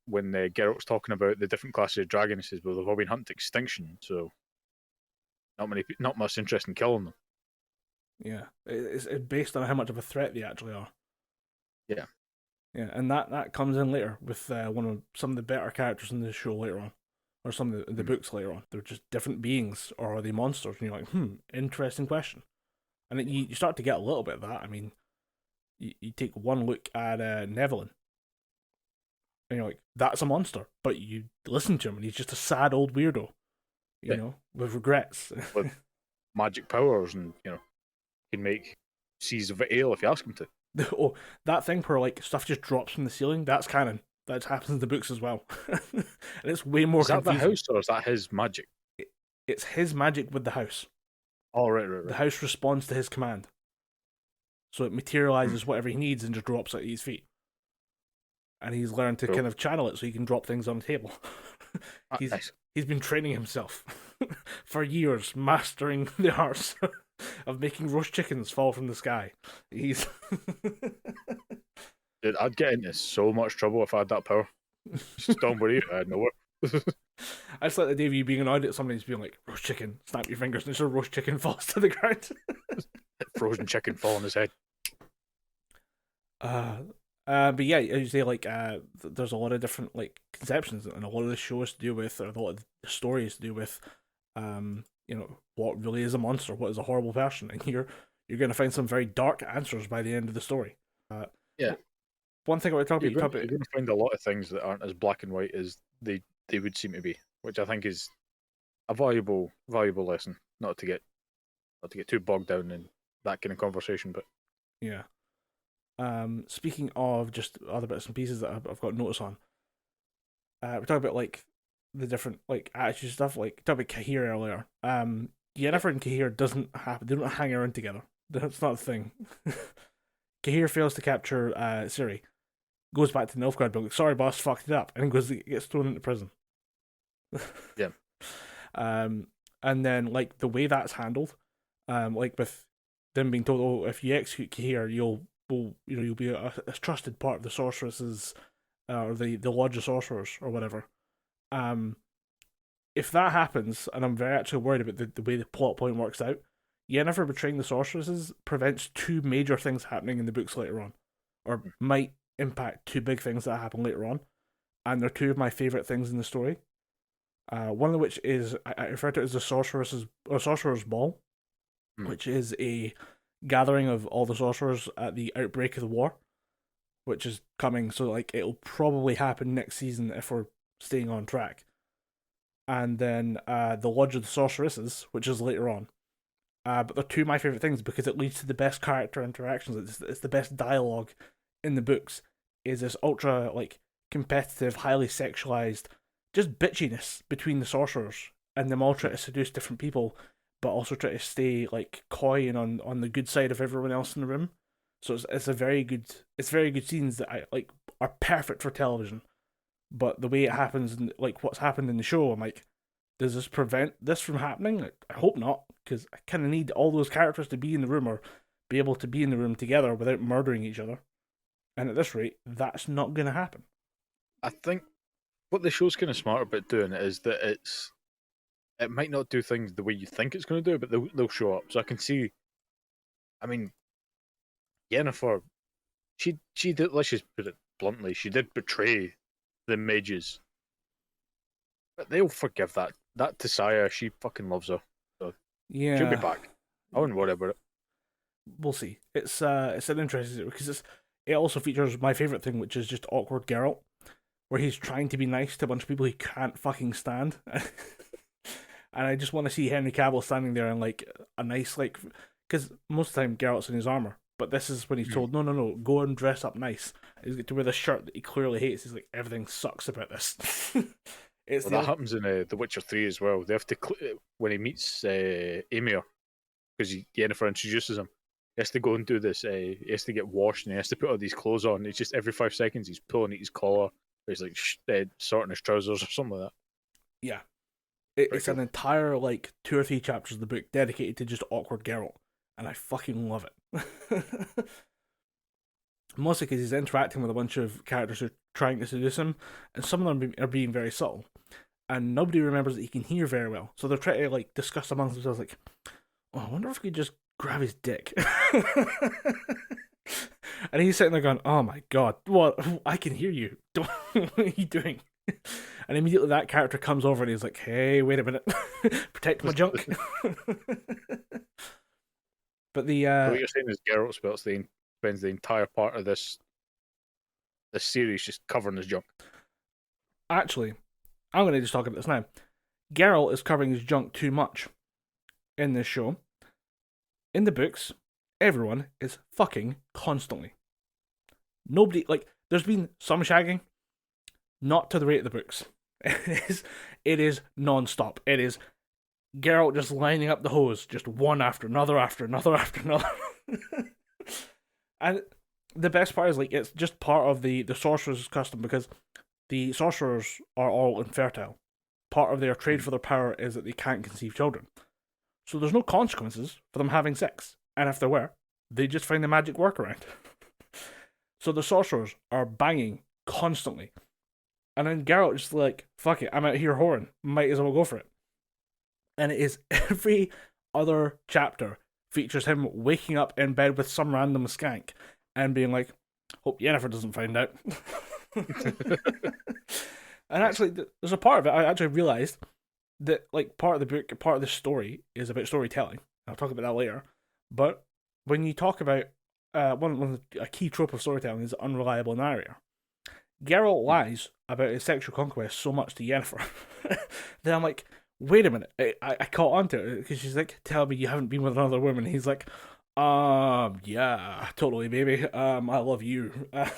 When Geralt's talking about the different classes of dragon, he says, well, they've all been hunted to extinction, so not much interest in killing them. Yeah, it's based on how much of a threat they actually are. Yeah, and that comes in later with some of the better characters in the show later on, or some of the books later on. They're just different beings, or are they monsters? And you're like, interesting question. And then you start to get a little bit of that. I mean, you take one look at Neville, and you're like, that's a monster. But you listen to him, and he's just a sad old weirdo. You know, with regrets. With magic powers, and, can make seas of ale if you ask him to. Oh, that thing where, stuff just drops from the ceiling, that's canon. That happens in the books as well. And it's way more confusing. Is that the house, or is that his magic? It's his magic with the house. Oh, right. The house responds to his command. So it materializes whatever he needs and just drops at his feet. And he's learned to kind of channel it so he can drop things on the table. Nice. He's been training himself for years, mastering the arts of making roast chickens fall from the sky. Dude, I'd get into so much trouble if I had that power. Just don't worry, I had nowhere. I just like the day of you being annoyed at somebody's being like, roast chicken, snap your fingers, and just roast chicken falls to the ground. Frozen chicken fall on his head. But yeah, as you say, like, there's a lot of different like conceptions, and a lot of the shows to do with, or a lot of the stories to do with, what really is a monster, what is a horrible person, and you're going to find some very dark answers by the end of the story. Yeah. One thing I want to talk about, You're going to find a lot of things that aren't as black and white as they would seem to be, which I think is a valuable lesson. Not to get too bogged down in that kind of conversation, but yeah. Speaking of just other bits and pieces that I've got notes on, we're talking about like the different like attitude stuff. Like talking about Kahir earlier. Yennefer and Kahir doesn't happen. They don't hang around together. That's not a thing. Kahir fails to capture Ciri, goes back to the Nilfgaard building. Sorry, boss, fucked it up, and gets thrown into prison. Yeah. And then like the way that's handled, like with them being told, oh, if you execute Kahir, you'll be a trusted part of the sorceresses, or the Lodge of Sorcerers or whatever. If that happens, and I'm very actually worried about the way the plot point works out, Yennefer betraying the sorceresses prevents two major things happening in the books later on, or might impact two big things that happen later on, and they're two of my favourite things in the story. One of which is, I refer to it as the Sorcerer's Ball, which is a gathering of all the sorcerers at the outbreak of the war, which is coming, so like it'll probably happen next season if we're staying on track. And then the Lodge of the Sorceresses, which is later on. But they're two of my favourite things because it leads to the best character interactions. It's the best dialogue in the books. Is this ultra like competitive, highly sexualized, just bitchiness between the sorcerers, and them all try to seduce different people, but also try to stay like coy and on the good side of everyone else in the room. So it's very good scenes that I like are perfect for television. But the way it happens, and like what's happened in the show, I'm like, does this prevent this from happening? I hope not, because I kind of need all those characters to be in the room or be able to be in the room together without murdering each other. And at this rate, that's not going to happen. I think what the show's kind of smart about doing is that it might not do things the way you think it's going to do, but they'll show up. So I can see. I mean, Yennefer, she did. Let's just put it bluntly, she did betray the mages, but they'll forgive that. That Tisaya, she fucking loves her. So yeah, she'll be back. I wouldn't worry about it. We'll see. It's an interesting because it also features my favorite thing, which is just awkward Geralt, where he's trying to be nice to a bunch of people he can't fucking stand. And I just want to see Henry Cavill standing there in like a nice like, because most of the time Geralt's in his armor, but this is when he's told, no, go and dress up nice. He's got to wear the shirt that he clearly hates. He's like, everything sucks about this. That happens in The Witcher 3 as well. They have to when he meets Emir, because Yennefer introduces him. He has to go and do this. He has to get washed and he has to put all these clothes on. It's just every 5 seconds he's pulling at his collar. Or he's like sorting his trousers or something like that. Yeah. It's an entire like 2 or 3 chapters of the book dedicated to just awkward Geralt, and I fucking love it. Mostly because he's interacting with a bunch of characters who are trying to seduce him, and some of them are being very subtle, and nobody remembers that he can hear very well. So they're trying to like discuss amongst themselves, like, "Oh, I wonder if we could just grab his dick." And he's sitting there going, "Oh my god, what? I can hear you. What are you doing?" And immediately that character comes over and he's like, "Hey, wait a minute, protect my junk." But the what you're saying is Geralt spends the entire part of this series just covering his junk. Actually, I'm going to just talk about this now. Geralt is covering his junk too much in this show. In the books, everyone is fucking constantly. Nobody, like, there's been some shagging, not to the rate of the books. It is non-stop. It is Geralt just lining up the hose, just one after another after another after another. And the best part is, like, it's just part of the sorcerer's custom, because the sorcerers are all infertile. Part of their trade for their power is that they can't conceive children. So there's no consequences for them having sex. And if there were, they just find the magic workaround. So the sorcerers are banging constantly. And then Geralt just like, fuck it, I'm out here whoring. Might as well go for it. And it is every other chapter features him waking up in bed with some random skank and being like, hope Yennefer doesn't find out. And actually, there's a part of it I actually realised that like part of the book, part of the story is about storytelling. I'll talk about that later. But when you talk about a key trope of storytelling is unreliable narrator. Geralt lies about his sexual conquest so much to Yennefer. Then I'm like, wait a minute. I caught on to it because she's like, tell me you haven't been with another woman. He's like, yeah, totally, baby. I love you. And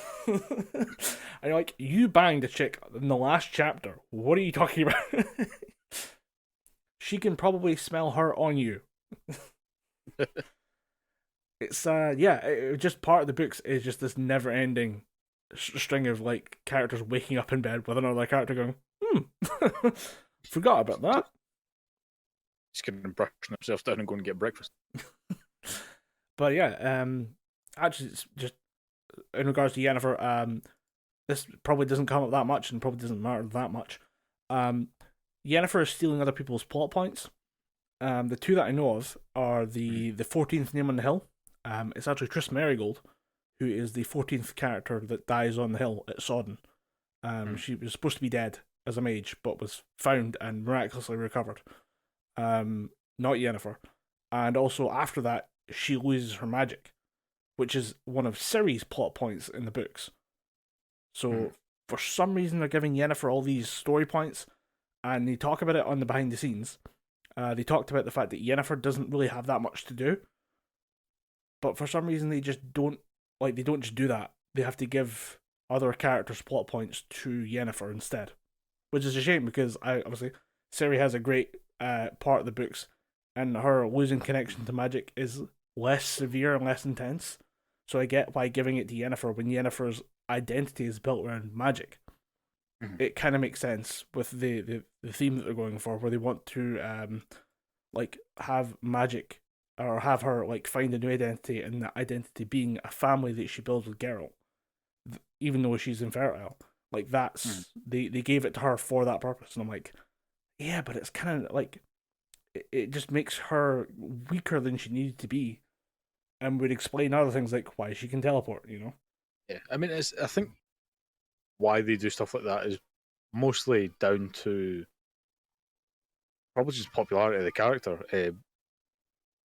you're like, you banged a chick in the last chapter. What are you talking about? She can probably smell her on you. It's just part of the books is just this never-ending string of like characters waking up in bed with another character going, forgot about that. He's going to brush himself down and go and get breakfast. But yeah, actually, it's just in regards to Yennefer, this probably doesn't come up that much and probably doesn't matter that much. Yennefer is stealing other people's plot points. The two that I know of are the 14th name on the hill. It's actually Triss Merigold, who is the 14th character that dies on the hill at Sodden. She was supposed to be dead as a mage, but was found and miraculously recovered. Not Yennefer. And also after that, she loses her magic, which is one of Ciri's plot points in the books. So for some reason, they're giving Yennefer all these story points, and they talk about it on the behind the scenes. They talked about the fact that Yennefer doesn't really have that much to do, but for some reason they just don't just do that. They have to give other characters plot points to Yennefer instead, which is a shame because obviously Ciri has a great part of the books, and her losing connection to magic is less severe and less intense. So I get why giving it to Yennefer when Yennefer's identity is built around magic. It kind of makes sense with the theme that they're going for, where they want to like have magic or have her like find a new identity, and that identity being a family that she builds with Geralt, even though she's infertile. Like that's they gave it to her for that purpose, and I'm like, yeah, but it's kind of like it just makes her weaker than she needed to be, and would explain other things like why she can teleport. You know? Yeah, I mean, I think why they do stuff like that is mostly down to probably just popularity of the character.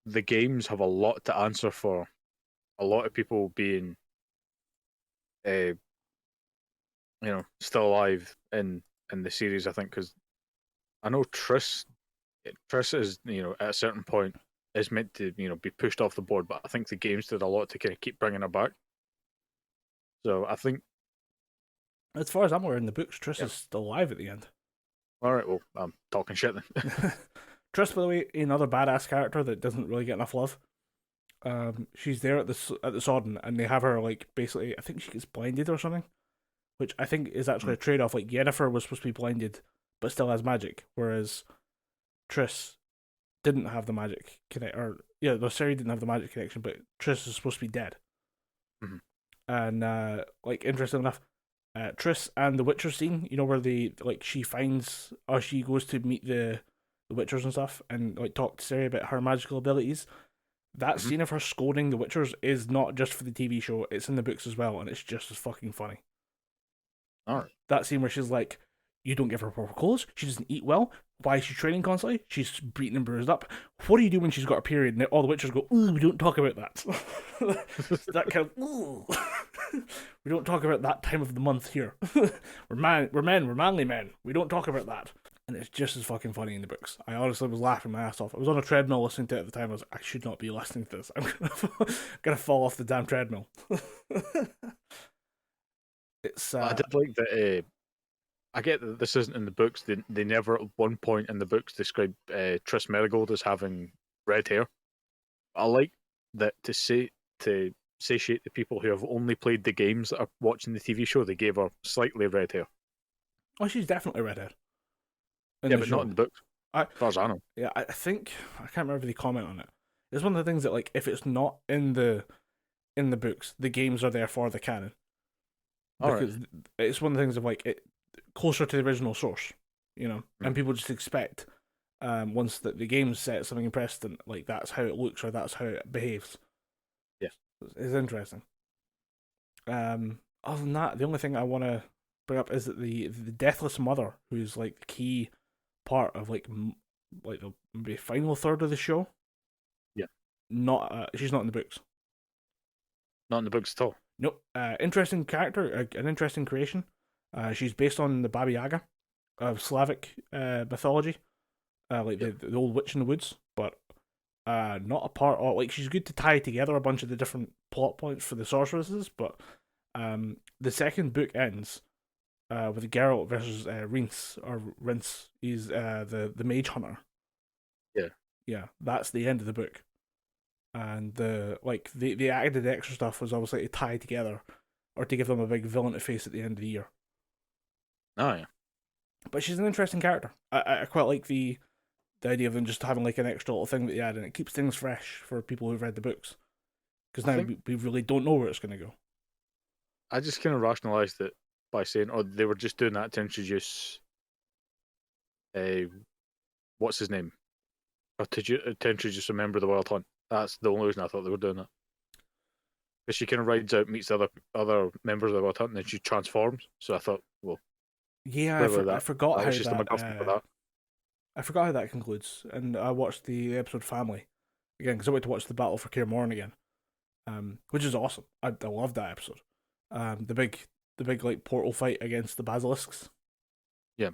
The games have a lot to answer for. A lot of people being, still alive in the series. I think because I know Triss is at a certain point is meant to be pushed off the board, but I think the games did a lot to kind of keep bringing her back. So I think, as far as I'm aware, in the books, Triss is still alive at the end. All right, well, I'm talking shit then. Triss, by the way, another badass character that doesn't really get enough love. She's there at the Sodden, and they have her like basically. I think she gets blinded or something, which I think is actually a trade off. Like Yennefer was supposed to be blinded, but still has magic, whereas Triss didn't have the magic Ciri didn't have the magic connection, but Triss is supposed to be dead. And interesting enough, Triss and the Witcher scene, where she finds or she goes to meet the Witchers and stuff, and like talk to Ciri about her magical abilities. That scene of her scolding the Witchers is not just for the TV show; it's in the books as well, and it's just as fucking funny. All right. That scene where she's like, "You don't give her proper clothes. She doesn't eat well. Why is she training constantly? She's beaten and bruised up. What do you do when she's got a period?" And all the Witchers go, "Ooh, we don't talk about that." That kind of, ooh. We don't talk about that time of the month here. We're manly men. We don't talk about that. And it's just as fucking funny in the books. I honestly was laughing my ass off. I was on a treadmill listening to it at the time. I was like, I should not be listening to this. I'm gonna fall off the damn treadmill. It's. I did like that. I get that this isn't in the books. They never at one point in the books describe Triss Merigold as having red hair. I like that to satiate the people who have only played the games that are watching the TV show. They gave her slightly red hair. Oh, she's definitely redhead. Yeah, but not in the books. As far as I know. Yeah, I think I can't remember if they comment on it. It's one of the things that like if it's not in the books, the games are there for the canon. Because it's one of the things of like closer to the original source, you know, and people just expect once the game's set something in precedent, like that's how it looks or that's how it behaves. Yeah. It's interesting. Other than that, the only thing I want to bring up is that the deathless mother, who's like the key part of like the maybe final third of the show. Yeah. Not she's not in the books. Not in the books at all. Nope. Interesting character, an interesting creation. She's based on the Baba Yaga of Slavic mythology, like the old witch in the woods, but not a part of, like, she's good to tie together a bunch of the different plot points for the sorceresses, but the second book ends with Geralt versus Rince. He's the mage hunter. Yeah. Yeah, that's the end of the book. And the added extra stuff was obviously to tie together or to give them a big villain to face at the end of the year. Oh yeah. But she's an interesting character. I quite like the idea of them just having like an extra little thing that they add, and it keeps things fresh for people who've read the books. Because now we really don't know where it's going to go. I just kind of rationalised it by saying, oh, they were just doing that to introduce what's his name? Or to introduce a member of the Wild Hunt. That's the only reason I thought they were doing that. Because she kind of rides out, meets the other members of the Wild Hunt, and then she transforms. So I thought, well, yeah, I forgot how just that. I forgot how that concludes, and I watched the episode Family again because I went to watch the Battle for Kaer Morhen again, which is awesome. I loved that episode. The big like portal fight against the basilisks. Yeah,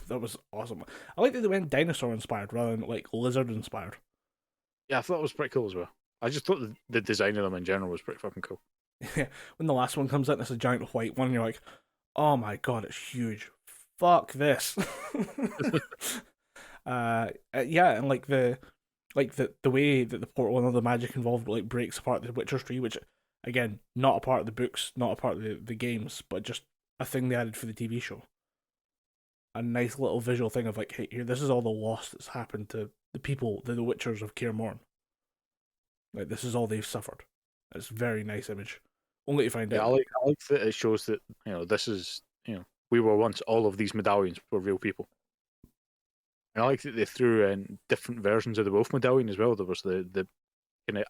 that was awesome. I like that they went dinosaur inspired rather than like lizard inspired. Yeah, I thought it was pretty cool as well. I just thought the design of them in general was pretty fucking cool. Yeah, when the last one comes out, and it's a giant white one, and you're like, oh my god, it's huge. Fuck this. Yeah, and like the way that the portal and all the magic involved like breaks apart the Witcher's tree, which again, not a part of the books, not a part of the games, but just a thing they added for the TV show. A nice little visual thing of like, hey, here, this is all the loss that's happened to the people, the Witchers of Kaer Morhen. Like, this is all they've suffered. It's a very nice image. Only to find out. I like that it shows that, this is, we were once, all of these medallions were real people. And I like that they threw in different versions of the wolf medallion as well. There was the kind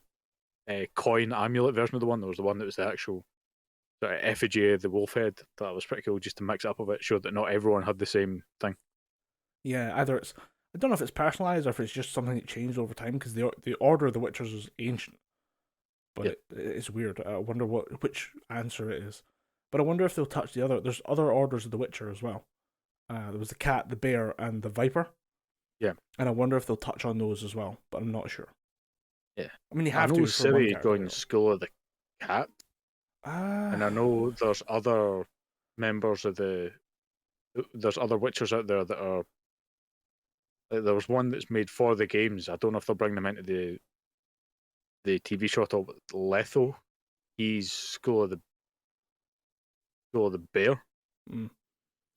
of coin amulet version of the one. There was the one that was the actual sort of effigy of the wolf head. That was pretty cool, just to mix it up a bit. Showed that not everyone had the same thing. Yeah, either it's, I don't know if it's personalized or if it's just something that changed over time, because the order of the Witchers is ancient. But it's weird. I wonder which answer it is. But I wonder if they'll touch there's other orders of the Witcher as well. There was the cat, the bear, and the viper. Yeah. And I wonder if they'll touch on those as well, but I'm not sure. Yeah. I mean, they have I to. know Ciri joined School of the Cat. And I know there's other members of there's other Witchers out there that are. There was one that's made for the games. I don't know if they'll bring them into the TV show at all, but Letho, he's School of the Bear.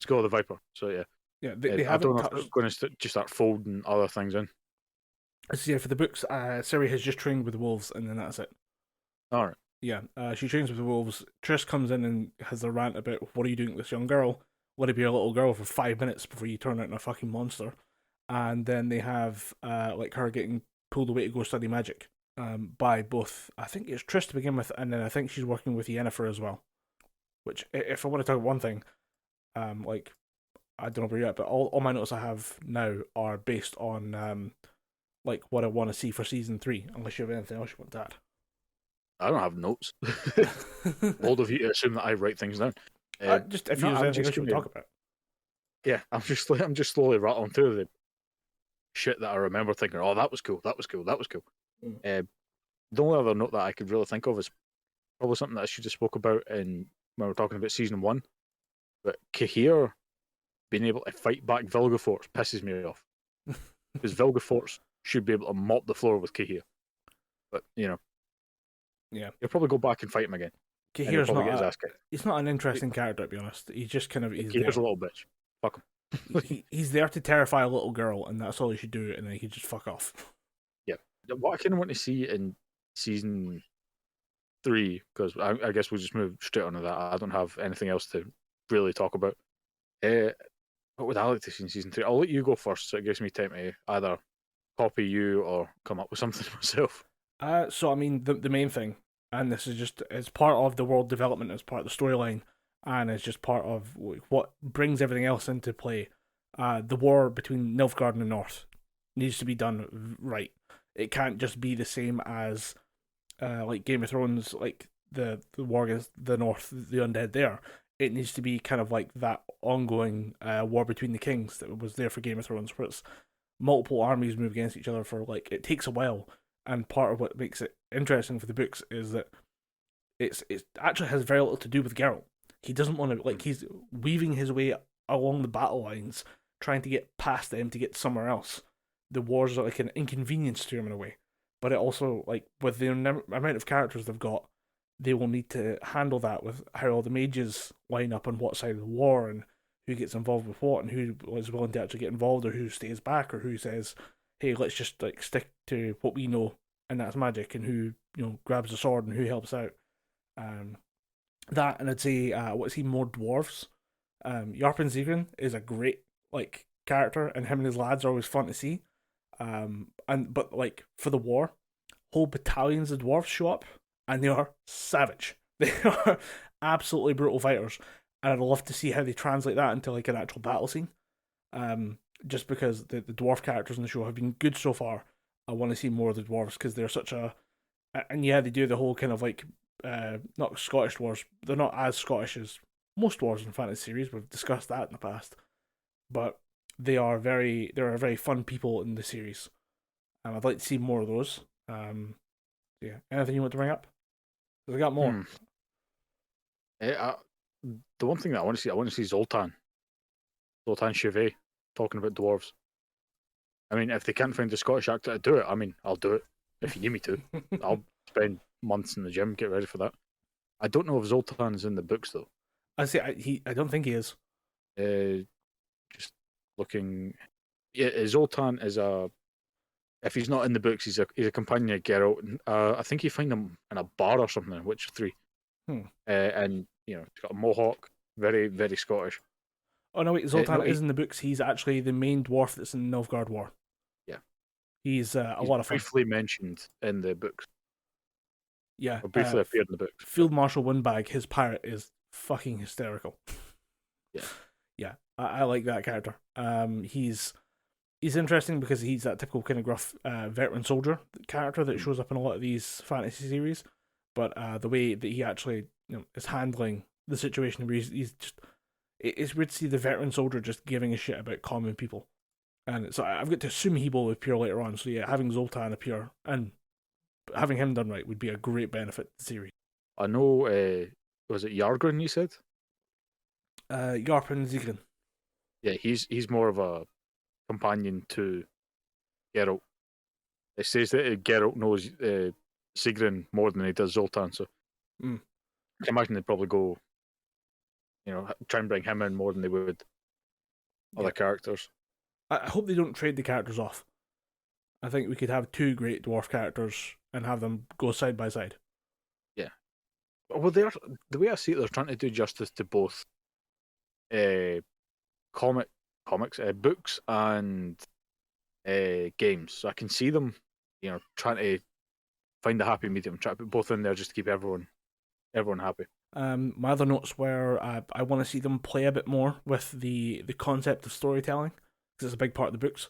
School of the Viper. So yeah. Yeah, they haven't. I don't know touched... if they're going to just start folding other things in. So yeah, for the books, Ciri has just trained with the wolves, and then that's it. All right. Yeah, she trains with the wolves. Triss comes in and has a rant about, what are you doing with this young girl? Let her be a little girl for 5 minutes before you turn her into a fucking monster. And then they have like her getting pulled away to go study magic by both, I think it's Triss to begin with, and then I think she's working with Yennefer as well. Which, if I want to talk one thing, like, I don't know where you're at, but all my notes I have now are based on like what I want to see for season 3, unless you have anything else you want to add. I don't have notes. Bold of you to assume that I write things down. Just if you have anything else you want to talk about. Yeah, I'm just slowly rattling through the shit that I remember thinking, oh, that was cool, that was cool, that was cool. The only other note that I could really think of is probably something that I should have spoke about when we were talking about season 1. But Cahir being able to fight back Vilgefortz pisses me off. Because Vilgefortz should be able to mop the floor with Cahir. But, yeah, he'll probably go back and fight him again. Cahir's he's not an interesting character, to be honest. He's just kind of... Cahir's a little bitch. Fuck him. he's there to terrify a little girl, and that's all he should do, and then he just fuck off. Yeah. What I kind of want to see in season 3, because I guess we'll just move straight on to that. I don't have anything else to really talk about, What would I like to see in season 3? I'll let you go first, so it gives me time to either copy you or come up with something myself. So I mean, the main thing, and this is just as part of the world development, as part of the storyline, and it's just part of what brings everything else into play. The war between Nilfgaard and the North needs to be done right. It can't just be the same as like Game of Thrones, like the war against the North, the undead there. It needs to be kind of like that ongoing war between the kings that was there for Game of Thrones, where it's multiple armies move against each other for like it takes a while. And part of what makes it interesting for the books is that it actually has very little to do with Geralt. He doesn't want to, like, he's weaving his way along the battle lines, trying to get past them to get somewhere else. The wars are like an inconvenience to him in a way, but it also, like, with the amount of characters they've got, they will need to handle that with how all the mages line up on what side of the war and who gets involved with what and who is willing to actually get involved or who stays back or who says, hey, let's just like stick to what we know and that's magic, and who grabs the sword and who helps out. That, and I'd say what's he more dwarves. Yarpen Zigrin is a great like character, and him and his lads are always fun to see. But like for the war, whole battalions of dwarves show up, and they are savage. They are absolutely brutal fighters, and I'd love to see how they translate that into like an actual battle scene. Just because the dwarf characters in the show have been good so far, I want to see more of the dwarves because they're such a, and yeah, they do the whole kind of like not Scottish dwarves. They're not as Scottish as most dwarves in fantasy series. We've discussed that in the past, but they're very fun people in the series. I'd like to see more of those. Yeah, anything you want to bring up? I got more. The one thing that I want to see Zoltan Chevet talking about dwarves. I mean, if they can't find a Scottish actor to do it, I mean, I'll do it if you need me to. I'll spend months in the gym, get ready for that. I don't know if Zoltan's in the books though. I don't think he is. Just looking, yeah, Zoltan is a. If he's not in the books, he's a companion of Geralt. I think you find him in a bar or something in Witcher 3. And he's got a mohawk, very very Scottish. Oh no, wait, Zoltan is in the books. He's actually the main dwarf that's in the Nilfgaard War. Yeah, he's a lot of fun. Briefly mentioned in the books. Yeah, or briefly appeared in the books. Field Marshal Windbag, his pirate is fucking hysterical. Yeah, I like that character. He's interesting because he's that typical kind of gruff veteran soldier character that shows up in a lot of these fantasy series. But the way that he actually is handling the situation, where he's just, it's weird to see the veteran soldier just giving a shit about common people. And so I've got to assume he will appear later on. So yeah, having Zoltan appear and having him done right would be a great benefit to the series. I know, was it Yargren you said? Yarpen Zigrin. Yeah, he's more of a companion to Geralt. It says that Geralt knows Sigrin more than he does Zoltan, so I can imagine they'd probably go, try and bring him in more than they would other characters. I hope they don't trade the characters off. I think we could have two great dwarf characters and have them go side by side. Yeah. Well, the way I see it, they're trying to do justice to both comics, books, and games. So I can see them, trying to find a happy medium, try to put both in there just to keep everyone happy. My other notes were I want to see them play a bit more with the concept of storytelling, because it's a big part of the books.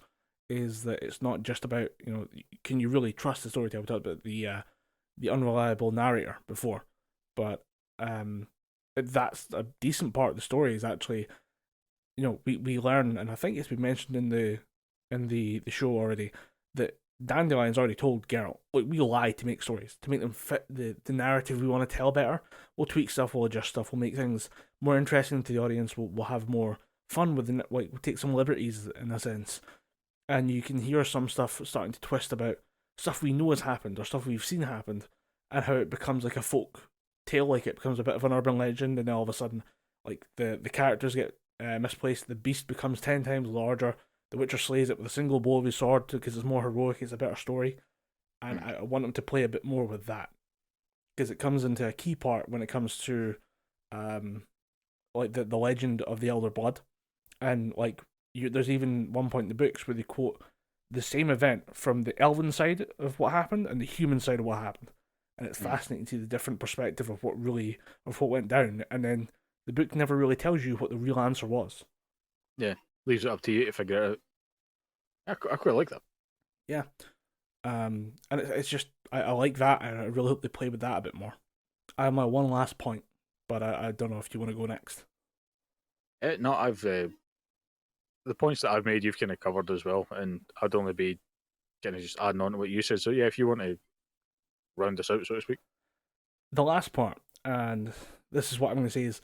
Is that it's not just about can you really trust the storyteller? We talked about the unreliable narrator before, but that's a decent part of the story. Is actually we learn, and I think it's been mentioned in the show already, that Dandelion's already told Geralt, look, we lie to make stories, to make them fit the narrative we want to tell better. We'll tweak stuff, we'll adjust stuff, we'll make things more interesting to the audience, we'll have more fun with it, we'll take some liberties in a sense. And you can hear some stuff starting to twist about stuff we know has happened or stuff we've seen happened, and how it becomes like a folk tale, like it becomes a bit of an urban legend, and then all of a sudden, like the characters get misplaced, the beast becomes 10 times larger, the Witcher slays it with a single blow of his sword because it's more heroic, it's a better story, and I want them to play a bit more with that, because it comes into a key part when it comes to like the legend of the Elder Blood, and like there's even one point in the books where they quote the same event from the elven side of what happened and the human side of what happened, and it's fascinating to see the different perspective of what went down, and then the book never really tells you what the real answer was. Yeah, leaves it up to you to figure it out. I quite like that. Yeah, and it's just I like that, and I really hope they play with that a bit more. I have my one last point, but I don't know if you want to go next. No, I've the points that I've made you've kind of covered as well, and I'd only be kind of just adding on to what you said. So yeah, if you want to round this out, so to speak. The last part, and this is what I'm going to say, is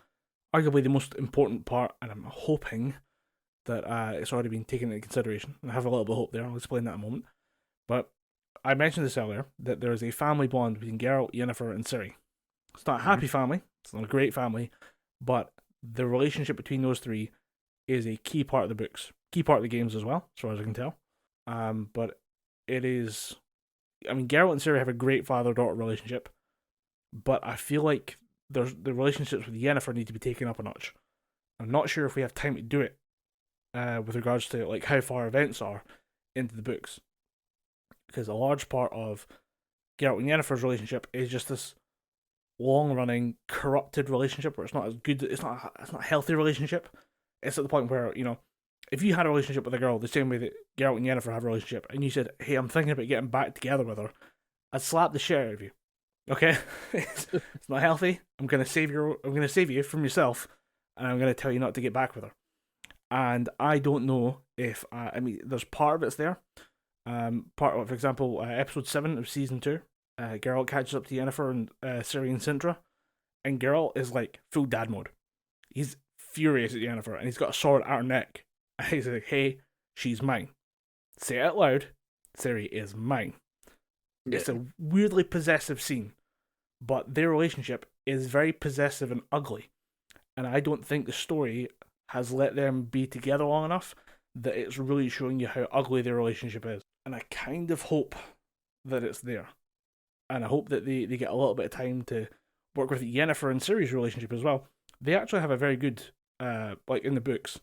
arguably the most important part, and I'm hoping that it's already been taken into consideration. I have a little bit of hope there. I'll explain that in a moment. But I mentioned this earlier, that there is a family bond between Geralt, Yennefer, and Ciri. It's not a happy family. It's not a great family, but the relationship between those three is a key part of the books, key part of the games as well, as far as I can tell. But it is, I mean, Geralt and Ciri have a great father-daughter relationship, but I feel like the relationships with Yennefer need to be taken up a notch. I'm not sure if we have time to do it with regards to like how far events are into the books, because a large part of Geralt and Yennefer's relationship is just this long-running corrupted relationship where it's not as good. It's not a healthy relationship. It's at the point where, you know, if you had a relationship with a girl the same way that Geralt and Yennefer have a relationship, and you said, "Hey, I'm thinking about getting back together with her," I'd slap the shit out of you. Okay, it's not healthy. I'm gonna save you from yourself, and I'm gonna tell you not to get back with her. And I don't know if I mean, there's part of it's there. Part of, for example, episode 7 of season 2, Geralt catches up to Yennefer and Ciri and Sintra, and Geralt is like full dad mode. He's furious at Yennefer, and he's got a sword at her neck. And he's like, "Hey, she's mine. Say it out loud. Ciri is mine." Yeah. It's a weirdly possessive scene, but their relationship is very possessive and ugly. And I don't think the story has let them be together long enough that it's really showing you how ugly their relationship is. And I kind of hope that it's there. And I hope that they get a little bit of time to work with Yennefer and Ciri's relationship as well. They actually have a very good, like in the books,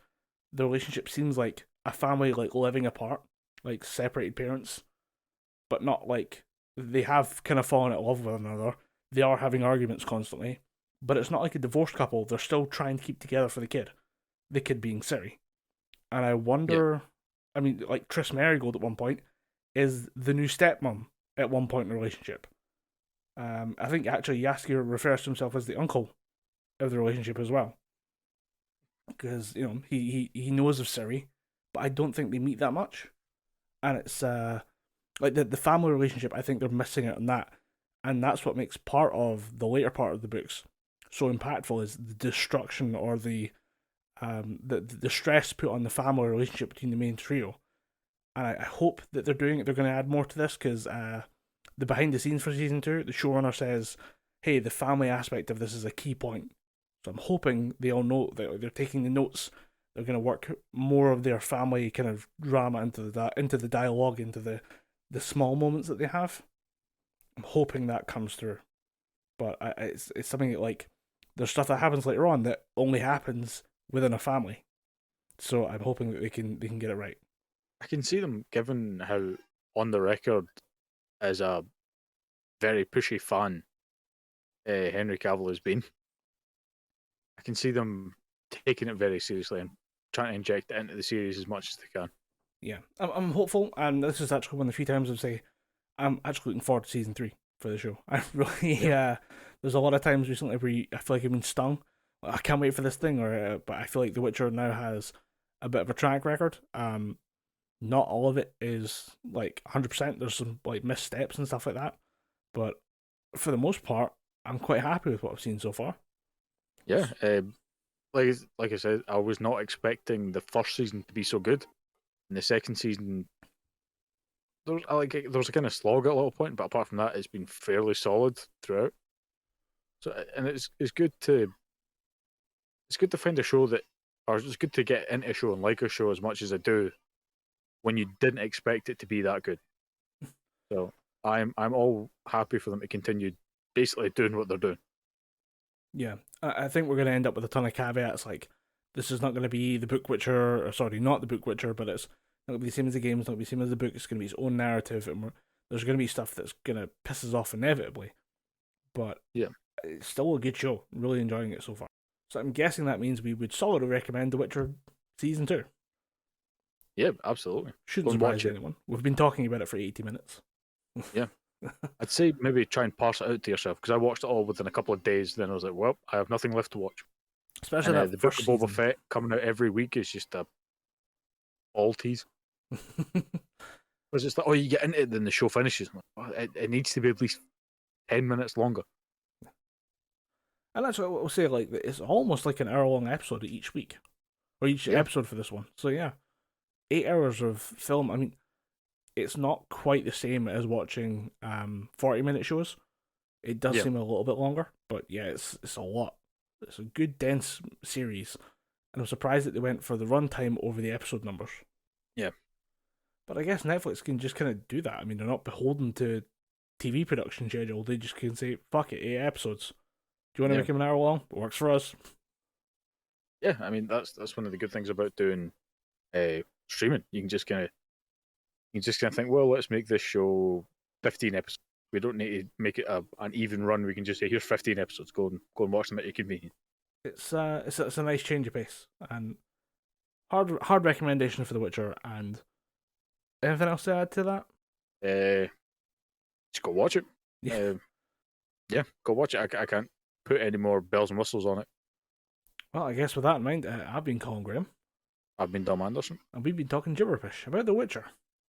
the relationship seems like a family like living apart, like separated parents, but not like they have kind of fallen out of love with one another. They are having arguments constantly, but it's not like a divorced couple. They're still trying to keep together for the kid being Ciri. And I wonder, I mean, like Triss Merigold at one point is the new stepmom at one point in the relationship. I think actually Jaskier refers to himself as the uncle of the relationship as well, because you know he knows of Ciri, but I don't think they meet that much, and it's like the family relationship. I think they're missing out on that, and that's what makes part of the later part of the books so impactful, is the destruction or the stress put on the family relationship between the main trio. And I hope that they're doing it. They're going to add more to this, because the behind the scenes for season 2, the showrunner says, "Hey, the family aspect of this is a key point." So I'm hoping they all know that they're taking the notes. They're going to work more of their family kind of drama into the dialogue, into the small moments that they have. I'm hoping that comes through, but it's something that, like, there's stuff that happens later on that only happens within a family. So I'm hoping that they can get it right. I can see them, given how on the record as a very pushy fan Henry Cavill has been. I can see them taking it very seriously and trying to inject it into the series as much as they can. Yeah, I'm hopeful, and this is actually one of the few times I'd say I'm actually looking forward to season 3 for the show. I really, there's a lot of times recently where I feel like I've been stung. I can't wait for this thing, but I feel like The Witcher now has a bit of a track record. Not all of it is like 100%. There's some like missteps and stuff like that, but for the most part, I'm quite happy with what I've seen so far. Yeah, like I said, I was not expecting the first season to be so good, and the second season there was a kind of slog at a little point, but apart from that, it's been fairly solid throughout. So, and it's good to find a show that, or it's good to get into a show and like a show as much as I do, when you didn't expect it to be that good. So I'm all happy for them to continue basically doing what they're doing. Yeah, I think we're going to end up with a ton of caveats like this is not going to be the Book Witcher, or sorry, not the Book Witcher, but it's not going to be the same as the game, it's not going to be the same as the book, it's going to be its own narrative, and there's going to be stuff that's going to piss us off inevitably. But yeah, it's still a good show. I'm really enjoying it so far. So I'm guessing that means we would solidly recommend The Witcher Season 2. Yeah, absolutely. Shouldn't surprise anyone. We've been talking about it for 80 minutes. Yeah. I'd say maybe try and parse it out to yourself, because I watched it all within a couple of days, then I was like, well, I have nothing left to watch. Especially and, the Book of Boba season. Fett coming out every week is just a all tease. Because it's like, oh, you get into it, then the show finishes. Like, oh, it needs to be at least 10 minutes longer. And that's what we'll say, like, it's almost like an hour-long episode each week. Or each episode for this one. So yeah, 8 hours of film. I mean, it's not quite the same as watching 40-minute shows. It does seem a little bit longer, but yeah, it's a lot. It's a good, dense series. And I'm surprised that they went for the runtime over the episode numbers. Yeah. But I guess Netflix can just kind of do that. I mean, they're not beholden to TV production schedule. They just can say, fuck it, 8 episodes. Do you want to make them an hour long? It works for us. Yeah, I mean, that's one of the good things about doing streaming. You can just kind of think, well, let's make this show 15 episodes. We don't need to make it an even run. We can just say, here's 15 episodes. Go and watch them at your convenience. It's a nice change of pace, and hard recommendation for The Witcher. And anything else to add to that? Just go watch it. Yeah, go watch it. I can't put any more bells and whistles on it. Well, I guess with that in mind, I've been Colin Graham. I've been Dom Anderson. And we've been talking Gibberpish about The Witcher.